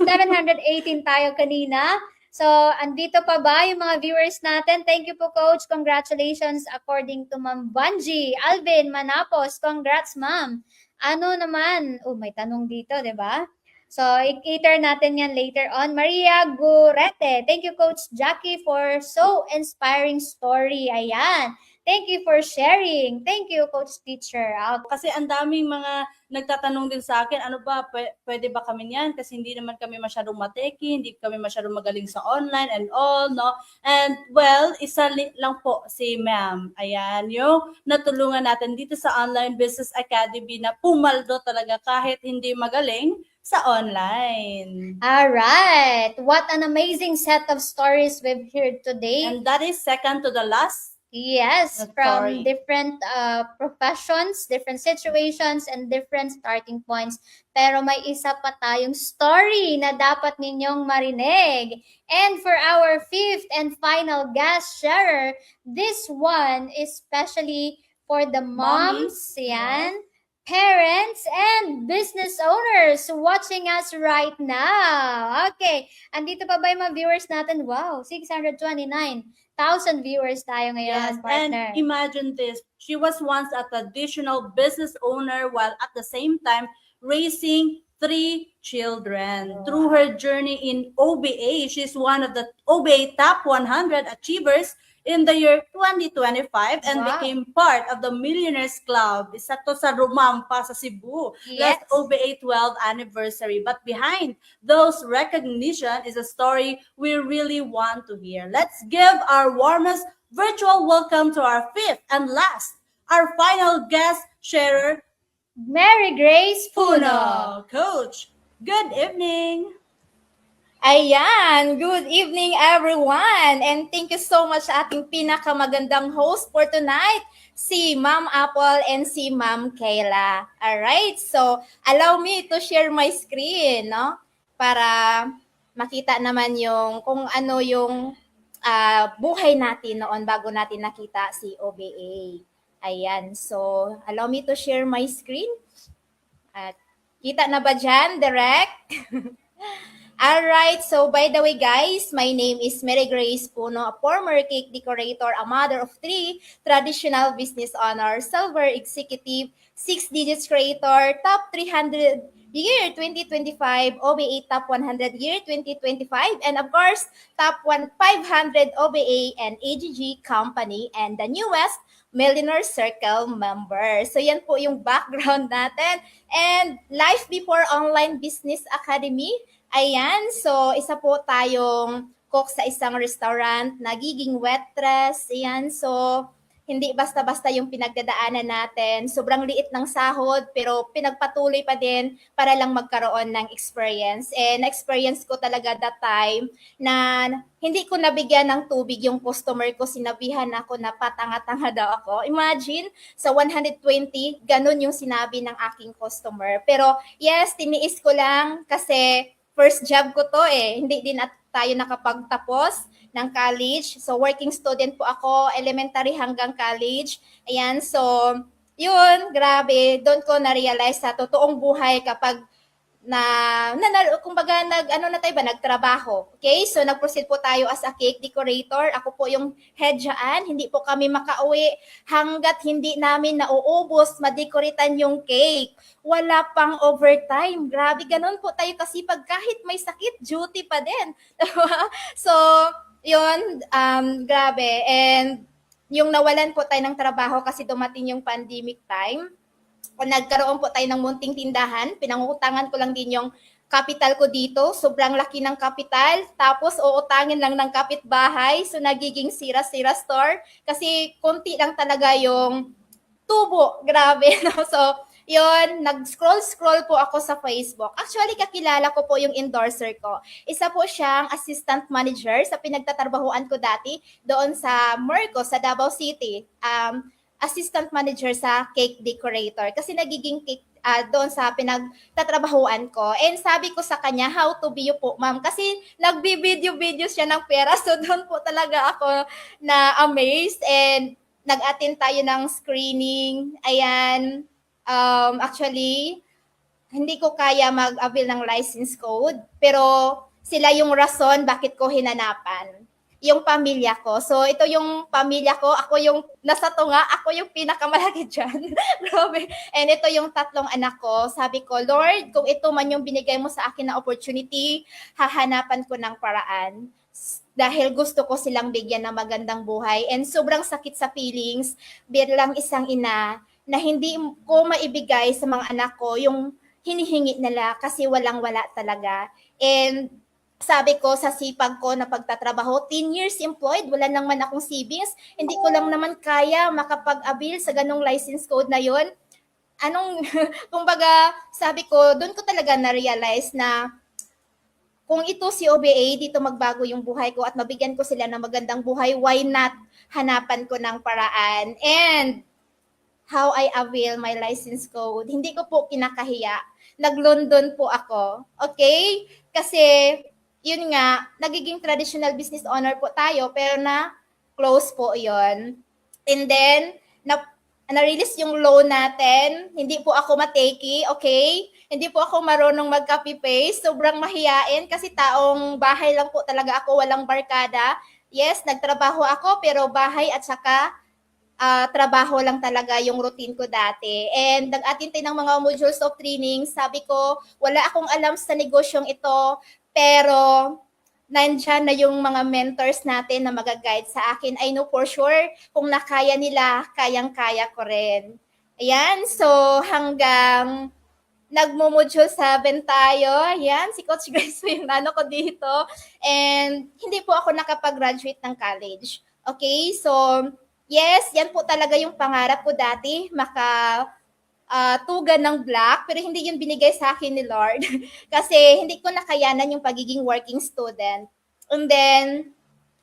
718 tayo kanina. So, andito pa ba yung mga viewers natin? Thank you po, Coach. Congratulations according to Ma'am Bunji. Alvin Manapos, congrats, Ma'am. Ano naman? Oh, may tanong dito, di ba? So, i-cater natin yan later on. Maria Gurete. Thank you, Coach Jackie, for so inspiring story. Ayan. Thank you for sharing. Thank you, Coach Teacher. Kasi ang daming mga nagtatanong din sa akin, ano ba, pwede ba kami niyan? Kasi hindi naman kami masyadong mateki, hindi kami masyadong magaling sa online and all, no? And well, isa lang po si ma'am. Ayan, yung natulungan natin dito sa Online Business Academy na pumaldo talaga kahit hindi magaling sa online. All right. What an amazing set of stories we've heard today. And that is second to the last. Yes, The from story. different professions, different situations, and different starting points. Pero may isa pa tayong story na dapat ninyong marinig. And for our fifth and final guest sharer, this one is especially for the moms, yan, parents, and business owners watching us right now. Okay, andito pa ba yung mga viewers natin? Wow, 629,000 viewers tayo ngayon, Yes, partner. and imagine this. She was once a traditional business owner while at the same time raising 3 children. Through her journey in OBA, she's one of the OBA top 100 achievers in the year 2025 and Wow. became part of the Millionaires Club. Isa to sa Rumampa sa Cebu. Yes. Last OBA 12th anniversary. But behind those recognition is a story we really want to hear. Let's give our warmest virtual welcome to our fifth and last, our final guest sharer, Mary Grace Puno. Coach, good evening. Ayan, good evening everyone and thank you so much sa ating pinakamagandang host for tonight, si Ma'am Apple and si Ma'am Kayla. Alright, so allow me to share my screen, no? Para makita naman yung kung ano yung buhay natin noon bago natin nakita si OBA. Ayan, so allow me to share my screen. At kita na ba dyan, direct? Alright, so by the way guys, my name is Mary Grace Puno, a former cake decorator, a mother of 3, traditional business owner, silver executive, 6 digits creator, top 300 year 2025, OBA top 100 year 2025, and of course, top 500 OBA and AGG company, and the newest Millionaire Circle member. So yan po yung background natin. And Life Before Online Business Academy, ayan, so isa po tayong cook sa isang restaurant, nagiging waitress, ayan, so hindi basta-basta yung pinagdadaanan natin. Sobrang liit ng sahod, pero pinagpatuloy pa din para lang magkaroon ng experience. And experience ko talaga that time na hindi ko nabigyan ng tubig yung customer ko. Sinabihan ako na patanga-tanga daw ako. Imagine, sa 120, ganun yung sinabi ng aking customer. Pero yes, tiniis ko lang kasi first job ko to eh. Hindi din tayo nakapagtapos ng college. So, working student po ako, elementary hanggang college. Ayan, so, yun, grabe. Doon ko na-realize sa totoong buhay kapag kumbaga nagtrabaho. Okay? So nag-proceed po tayo as a cake decorator. Ako po yung head dyan. Hindi po kami makauwi hanggat hindi namin nauubos, madekoretan yung cake. Wala pang overtime. Grabe, ganun po tayo kasipag kahit may sakit, duty pa din. So, yun, grabe. And yung nawalan po tayo ng trabaho kasi dumating yung pandemic time. Nagkaroon po tayo ng munting tindahan, pinangutangan ko lang din yung capital ko dito, sobrang laki ng capital, tapos uutangin lang ng kapitbahay, so nagiging sira-sira store, kasi konti lang talaga yung tubo, grabe, no? So, yun, nag-scroll po ako sa Facebook. Actually, kakilala ko po yung endorser ko. Isa po siyang assistant manager sa pinagtatrabahuan ko dati doon sa Merco, sa Davao City. Assistant manager sa cake decorator kasi nagiging cake doon sa pinagtatrabahuan ko. And sabi ko sa kanya, how to be you po, ma'am. Kasi nagbi-video siya ng pera. So doon po talaga ako na amazed and nag-attend tayo ng screening. Ayan. Actually, hindi ko kaya mag-avail ng license code. Pero sila yung rason bakit ko hinanapan. Yung pamilya ko. So, ito yung pamilya ko. Ako yung nasa tunga. Ako yung pinakamalaki dyan. Grabe. And ito yung 3 anak ko. Sabi ko, Lord, kung ito man yung binigay mo sa akin na opportunity, hahanapan ko ng paraan. Dahil gusto ko silang bigyan ng magandang buhay. And sobrang sakit sa feelings bilang isang ina na hindi ko maibigay sa mga anak ko yung hinihingi nila kasi walang-wala talaga. And sabi ko sa sipag ko na pagtatrabaho, 10 years employed, wala naman akong savings, hindi ko lang naman kaya makapag-avail sa ganong license code na yon. Kumbaga, sabi ko, doon ko talaga na-realize na kung ito si OBA, dito magbago yung buhay ko at mabigyan ko sila ng magandang buhay, why not hanapan ko ng paraan? And how I avail my license code, hindi ko po kinakahiya. Nag-London po ako. Okay? Kasi yun nga, nagiging traditional business owner po tayo, pero na-close po yon. And then, na-release yung loan natin. Hindi po ako mateki, okay? Hindi po ako marunong mag-copy-paste. Sobrang mahiyain kasi taong bahay lang po talaga ako, walang barkada. Yes, nagtrabaho ako, pero bahay at saka trabaho lang talaga yung routine ko dati. And nag-attend tayo ng mga modules of training. Sabi ko, wala akong alam sa negosyong ito, pero nandyan na yung mga mentors natin na mag-guide sa akin. I know for sure, kung nakaya nila, kayang-kaya ko rin. Ayan, so hanggang nagmo-module 7 tayo. Ayan, si Coach Grace yung ko dito. And hindi po ako nakapag-graduate ng college. Okay, so yes, yan po talaga yung pangarap ko dati, tugan ng black, pero hindi yun binigay sa akin ni Lord kasi hindi ko nakayanan yung pagiging working student. And then,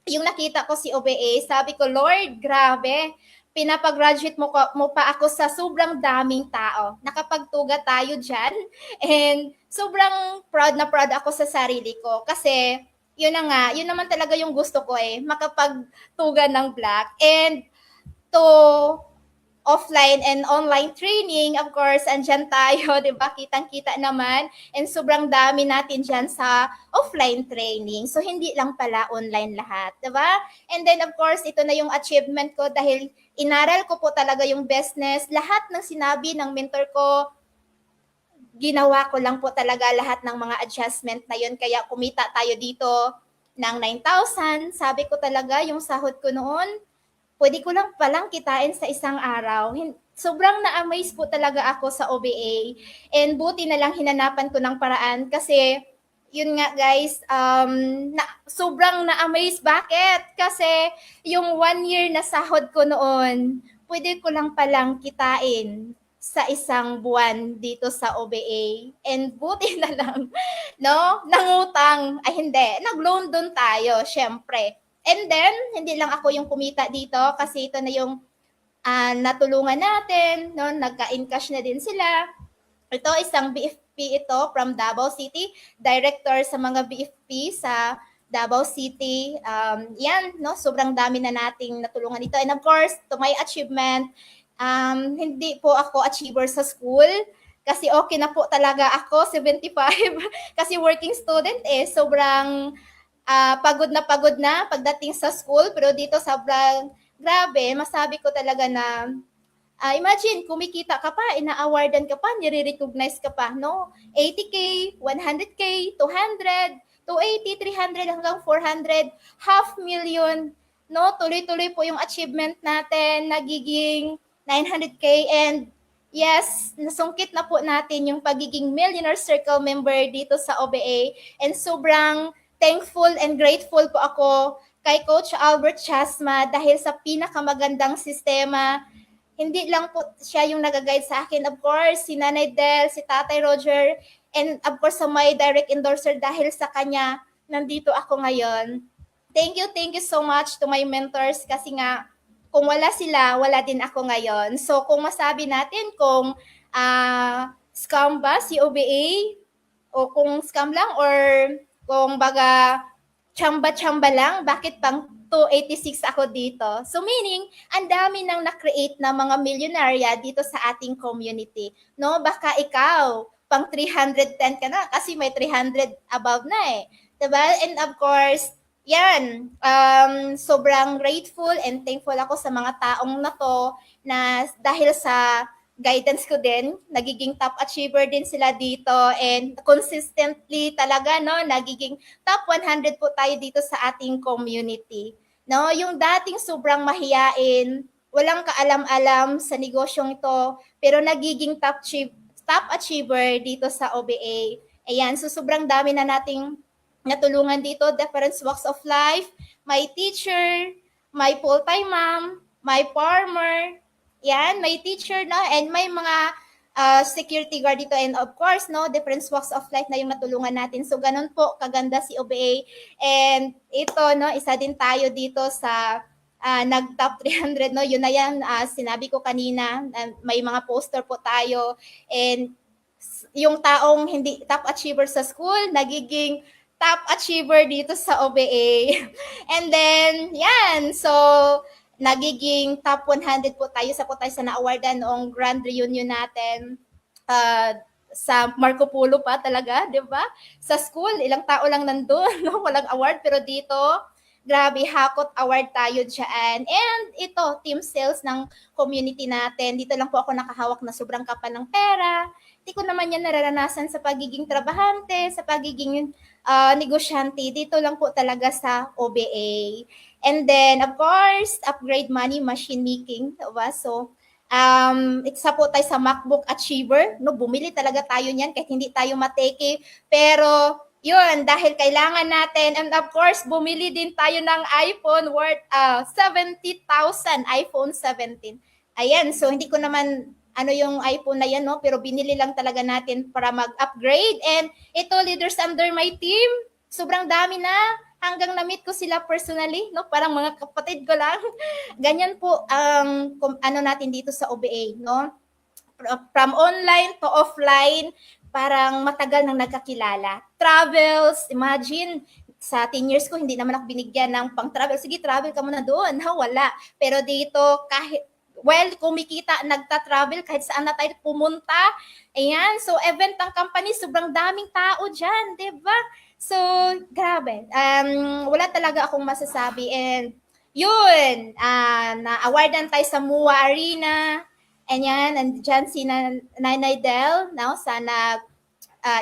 yung nakita ko si OBA, sabi ko, Lord, grabe, pinapag-graduate mo pa ako sa sobrang daming tao. Nakapagtuga tayo dyan. And sobrang proud na proud ako sa sarili ko kasi yun na nga, yun naman talaga yung gusto ko makapagtuga ng black. And to offline and online training, of course, andyan tayo, di ba? Kitang-kita naman. And sobrang dami natin dyan sa offline training. So, hindi lang pala online lahat, di ba? And then, of course, ito na yung achievement ko dahil inaral ko po talaga yung business. Lahat ng sinabi ng mentor ko, ginawa ko lang po talaga lahat ng mga adjustment na yun. Kaya kumita tayo dito ng 9,000. Sabi ko talaga, yung sahod ko noon, pwede ko lang palang kitain sa isang araw. Sobrang na-amaze po talaga ako sa OBA. And buti na lang hinanapan ko ng paraan kasi, yun nga guys, sobrang na-amaze. Bakit? Kasi yung 1 year na sahod ko noon, pwede ko lang palang kitain sa isang buwan dito sa OBA. And buti na lang, no? Nangutang. Ay hindi, nag-loan doon tayo, syempre. And then, hindi lang ako yung kumita dito kasi ito na yung natulungan natin, no? Nagka-encash na din sila. Ito, isang BFP ito from Davao City, director sa mga BFP sa Davao City. Yan, no? Sobrang dami na nating natulungan dito. And of course, to my achievement, hindi po ako achiever sa school. Kasi okay na po talaga ako, 75. Kasi working student sobrang pagod na pagdating sa school. Pero dito sobrang grabe, masabi ko talaga na imagine, kumikita ka pa, ina-awardan ka pa, nire-recognize ka pa, no? 80K, 100K, 200, 280, 300 hanggang 400, 500,000, no? Tuloy-tuloy po yung achievement natin, nagiging 900K, and yes, nasungkit na po natin yung pagiging Millionaire Circle member dito sa OBA, and sobrang thankful and grateful po ako kay Coach Albert Chasma dahil sa pinakamagandang sistema. Hindi lang po siya yung nag-guide sa akin. Of course, si Nanay Del, si Tatay Roger, and of course sa my direct endorser, dahil sa kanya, nandito ako ngayon. Thank you so much to my mentors kasi nga, kung wala sila, wala din ako ngayon. So kung masabi natin kung scam ba si OBA, o kung scam lang, or kung baga chamba-chamba lang, bakit pang 286 ako dito? So meaning, ang dami nang na-create na mga milyonarya dito sa ating community. No, baka ikaw, pang 310 ka na kasi may 300 above na eh. Diba? And of course, yan, sobrang grateful and thankful ako sa mga taong na to na dahil sa guidance ko din, nagiging top achiever din sila dito, and consistently talaga, no, nagiging top 100 po tayo dito sa ating community. No, yung dating sobrang mahiyain, walang kaalam-alam sa negosyong ito, pero nagiging top achiever dito sa OBA. Ayan, so sobrang dami na nating natulungan dito, different walks of life, my teacher, my full-time mom, my farmer, yan, may teacher na, and may mga security guard dito, and of course, no, different walks of life na yung natulungan natin. So, ganun po, kaganda si OBA. And ito, no, isa din tayo dito sa nag-top 300, no, yun na yan, sinabi ko kanina, may mga poster po tayo, and yung taong hindi top achiever sa school, nagiging top achiever dito sa OBA. And then, yan, so, nagiging top 100 po tayo sa na-awardan noong grand reunion natin sa Marco Polo pa talaga, di ba? Sa school, ilang tao lang nandun, no? Walang award, pero dito, grabe, hakot award tayo dyan. And ito, team sales ng community natin. Dito lang po ako nakahawak na sobrang kapal ng pera. Hindi ko naman yan nararanasan sa pagiging trabahante, sa pagiging negosyante. Dito lang po talaga sa OBA. And then, of course, upgrade money, machine making. Diba? So, isa po tayo sa MacBook Achiever. No, bumili talaga tayo niyan kahit hindi tayo mateke. Pero, yun, dahil kailangan natin. And of course, bumili din tayo ng iPhone worth 70,000, iPhone 17. Ayan, so hindi ko naman yung iPhone na yan, no? Pero binili lang talaga natin para mag-upgrade. And ito, leaders under my team, sobrang dami na. Hanggang na-meet ko sila personally, no? Parang mga kapatid ko lang. Ganyan po ang natin dito sa OBA, no? From online to offline, parang matagal nang nagkakilala. Travels, imagine, sa 10 years ko, hindi naman ako binigyan ng pang-travel. Sige, travel ka muna doon. Wala. Pero dito, kahit, kumikita, nagta-travel, kahit saan na tayo pumunta. Ayan, so event ng company, sobrang daming tao dyan, diba? So, grabe. Wala talaga akong masasabi. And yun, na-awardan tayo sa MUA Arena. And yan, andyan si Nanay Del, no? Sana,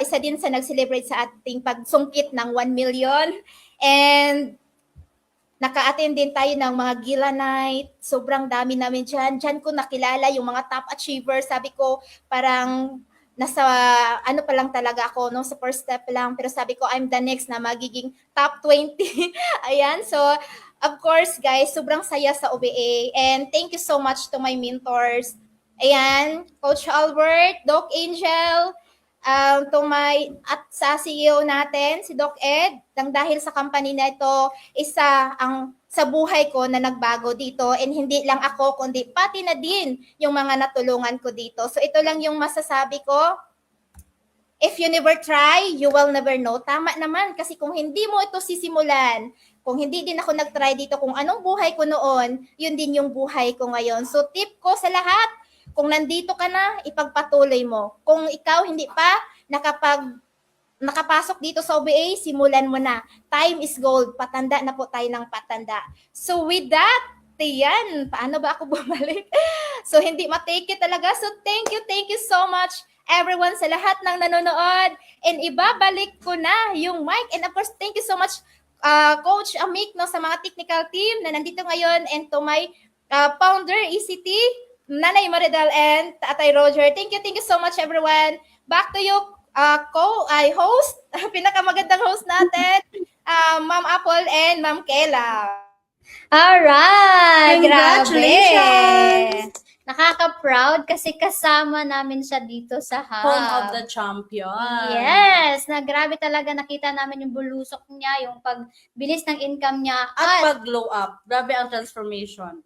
isa din sa nag-celebrate sa ating pagsungkit ng 1 million. And naka-attend din tayo ng mga gala night. Sobrang dami namin dyan. Dyan ko nakilala yung mga top achievers. Sabi ko, parang nasa pa lang talaga ako, no? Sa first step lang. Pero sabi ko, I'm the next na magiging top 20. Ayan, so of course, guys, sobrang saya sa OBA. And thank you so much to my mentors. Ayan, Coach Albert, Doc Angel, at sa CEO natin, si Doc Ed, dahil sa company na ito, isa ang sa buhay ko na nagbago dito, and hindi lang ako, kundi pati na din yung mga natulungan ko dito. So ito lang yung masasabi ko. If you never try, you will never know. Tama naman, kasi kung hindi mo ito sisimulan, kung hindi din ako nag-try dito, kung anong buhay ko noon, yun din yung buhay ko ngayon. So tip ko sa lahat, Kung nandito ka na, ipagpatuloy mo. Kung ikaw hindi pa nakapasok dito sa OBA, simulan mo na. Time is gold. Patanda na po tayo ng patanda. So with that, Tiyan, paano ba ako bumalik? So hindi matake it talaga. So thank you so much everyone sa lahat ng nanonood. And ibabalik ko na yung mic. And of course, thank you so much Coach Amik no, sa mga technical team na nandito ngayon, and to my founder, ECT, Nanay Maridel and Tatay Roger. Thank you so much everyone. Back to you, host, pinakamagandang host natin, Ma'am Apple and Ma'am Kayla. Alright! Congratulations! Grabe! Nakaka-proud kasi kasama namin siya dito sa hub. Home of the champion. Yes! Na grabe talaga, nakita namin yung bulusok niya, yung pagbilis ng income niya. At pag-glow up. Grabe ang transformation.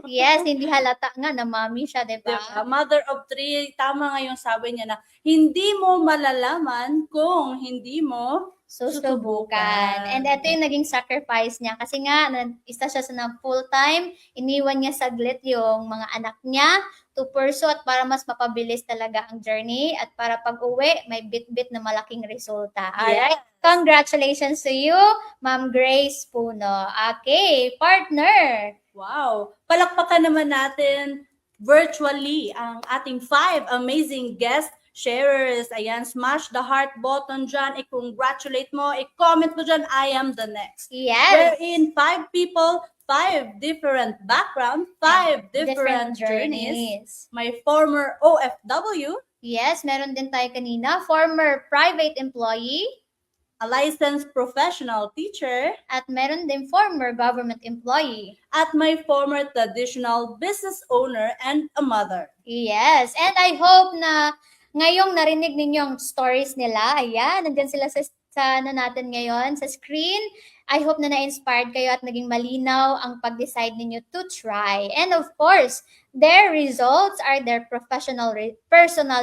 Yes, hindi halata nga na mami siya, diba? Diba? Mother of three, tama nga yung sabi niya na hindi mo malalaman kung hindi mo Susubukan. And ito yung naging sacrifice niya. Kasi nga, isa siya sa full-time, iniwan niya saglit yung mga anak niya to pursue at para mas mapabilis talaga ang journey at para pag-uwi, may bit-bit na malaking resulta. Alright? Congratulations to you, Ma'am Grace Puno. Okay, partner. Wow! Palakpakan naman natin virtually ang ating 5 amazing guest sharers. Ayan, smash the heart button dyan. I-congratulate mo. I-comment mo dyan, I am the next. Yes. Wherein 5 people, 5 different background, 5 different journeys. My former OFW. Yes, meron din tayo kanina. Former private employee. A licensed professional teacher. At meron din former government employee. At my former traditional business owner and a mother. Yes, and I hope na ngayong narinig ninyo ang stories nila. Ayan, nandyan sila sa natin ngayon, sa screen. I hope na na-inspired kayo at naging malinaw ang pag-decide ninyo to try. And of course, their results are their personal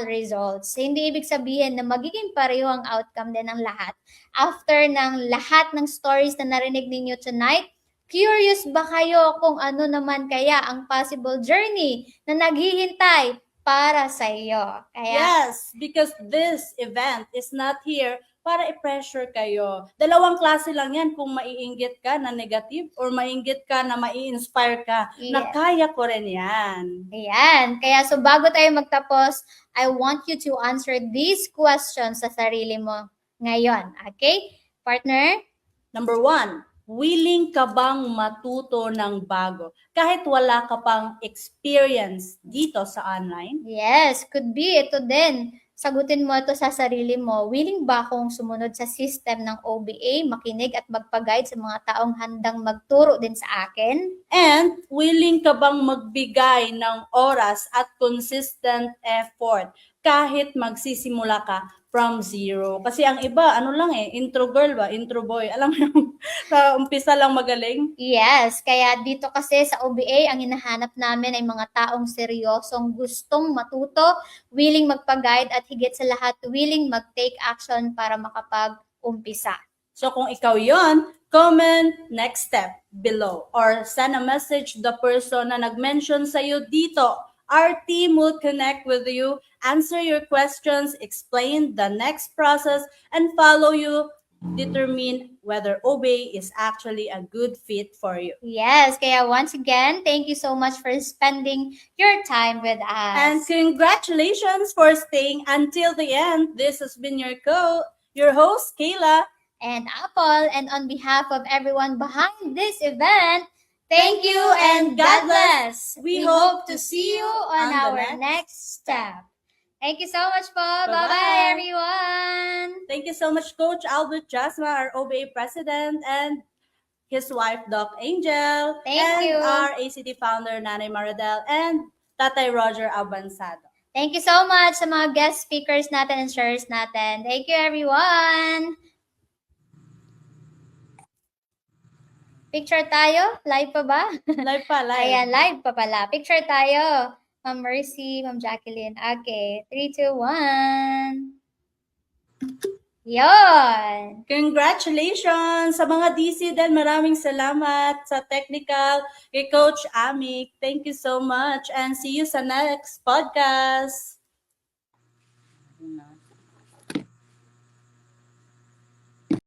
results. Hindi ibig sabihin na magiging pareho ang outcome din ng lahat. After ng lahat ng stories na narinig ninyo tonight, curious ba kayo kung ano naman kaya ang possible journey na naghihintay para sa iyo? Kaya, Yes, because this event is not here para i-pressure kayo. Dalawang klase lang yan, kung maiinggit ka na negative or maiinggit ka na mai-inspire ka na Yes. kaya ko rin yan. ayan. Kaya so bago tayo magtapos, I want you to answer these questions sa sarili mo ngayon. Okay? Partner? Number 1, willing ka bang matuto ng bago kahit wala ka pang experience dito sa online? Yes, could be. Ito din. Sagutin mo ito sa sarili mo. Willing ba akong sumunod sa system ng OBA, makinig at magpa-guide sa mga taong handang magturo din sa akin? And willing ka bang magbigay ng oras at consistent effort kahit magsisimula ka from zero? Kasi ang iba, ano lang intro girl ba? Intro boy. Alam mo yung sa umpisa lang magaling? Yes, kaya dito kasi sa OBA, ang hinahanap namin ay mga taong seryosong gustong matuto, willing magpa-guide at higit sa lahat, willing mag-take action para makapag-umpisa. So kung ikaw yon, comment next step below or send a message to the person na nag-mention sa'yo dito. Our team will connect with you, answer your questions, explain the next process, and follow you, determine whether OBA is actually a good fit for you. Yes, kaya once again, thank you so much for spending your time with us. And congratulations for staying until the end. This has been your host, Kayla. And Apple, and on behalf of everyone behind this event, thank you and God bless. We hope to see you on our next step. Thank you so much po. Bye-bye. Bye-bye, everyone. Thank you so much, Coach Albert Jasma, our OBA president, and his wife, Doc Angel. Thank and you. our ACT founder, Nanay Maridel, and Tatay Roger Abansado. Thank you so much sa mga guest speakers natin and sharers natin. Thank you, everyone. Picture tayo? Live pa ba? Live pa, live. Ayan, live pa pala. Picture tayo. Ma'am Mercy, Ma'am Jacqueline. Okay, 3, 2, 1. Yon. Congratulations sa mga DC din. Maraming salamat sa technical kay Coach Amik. Thank you so much and see you sa next podcast.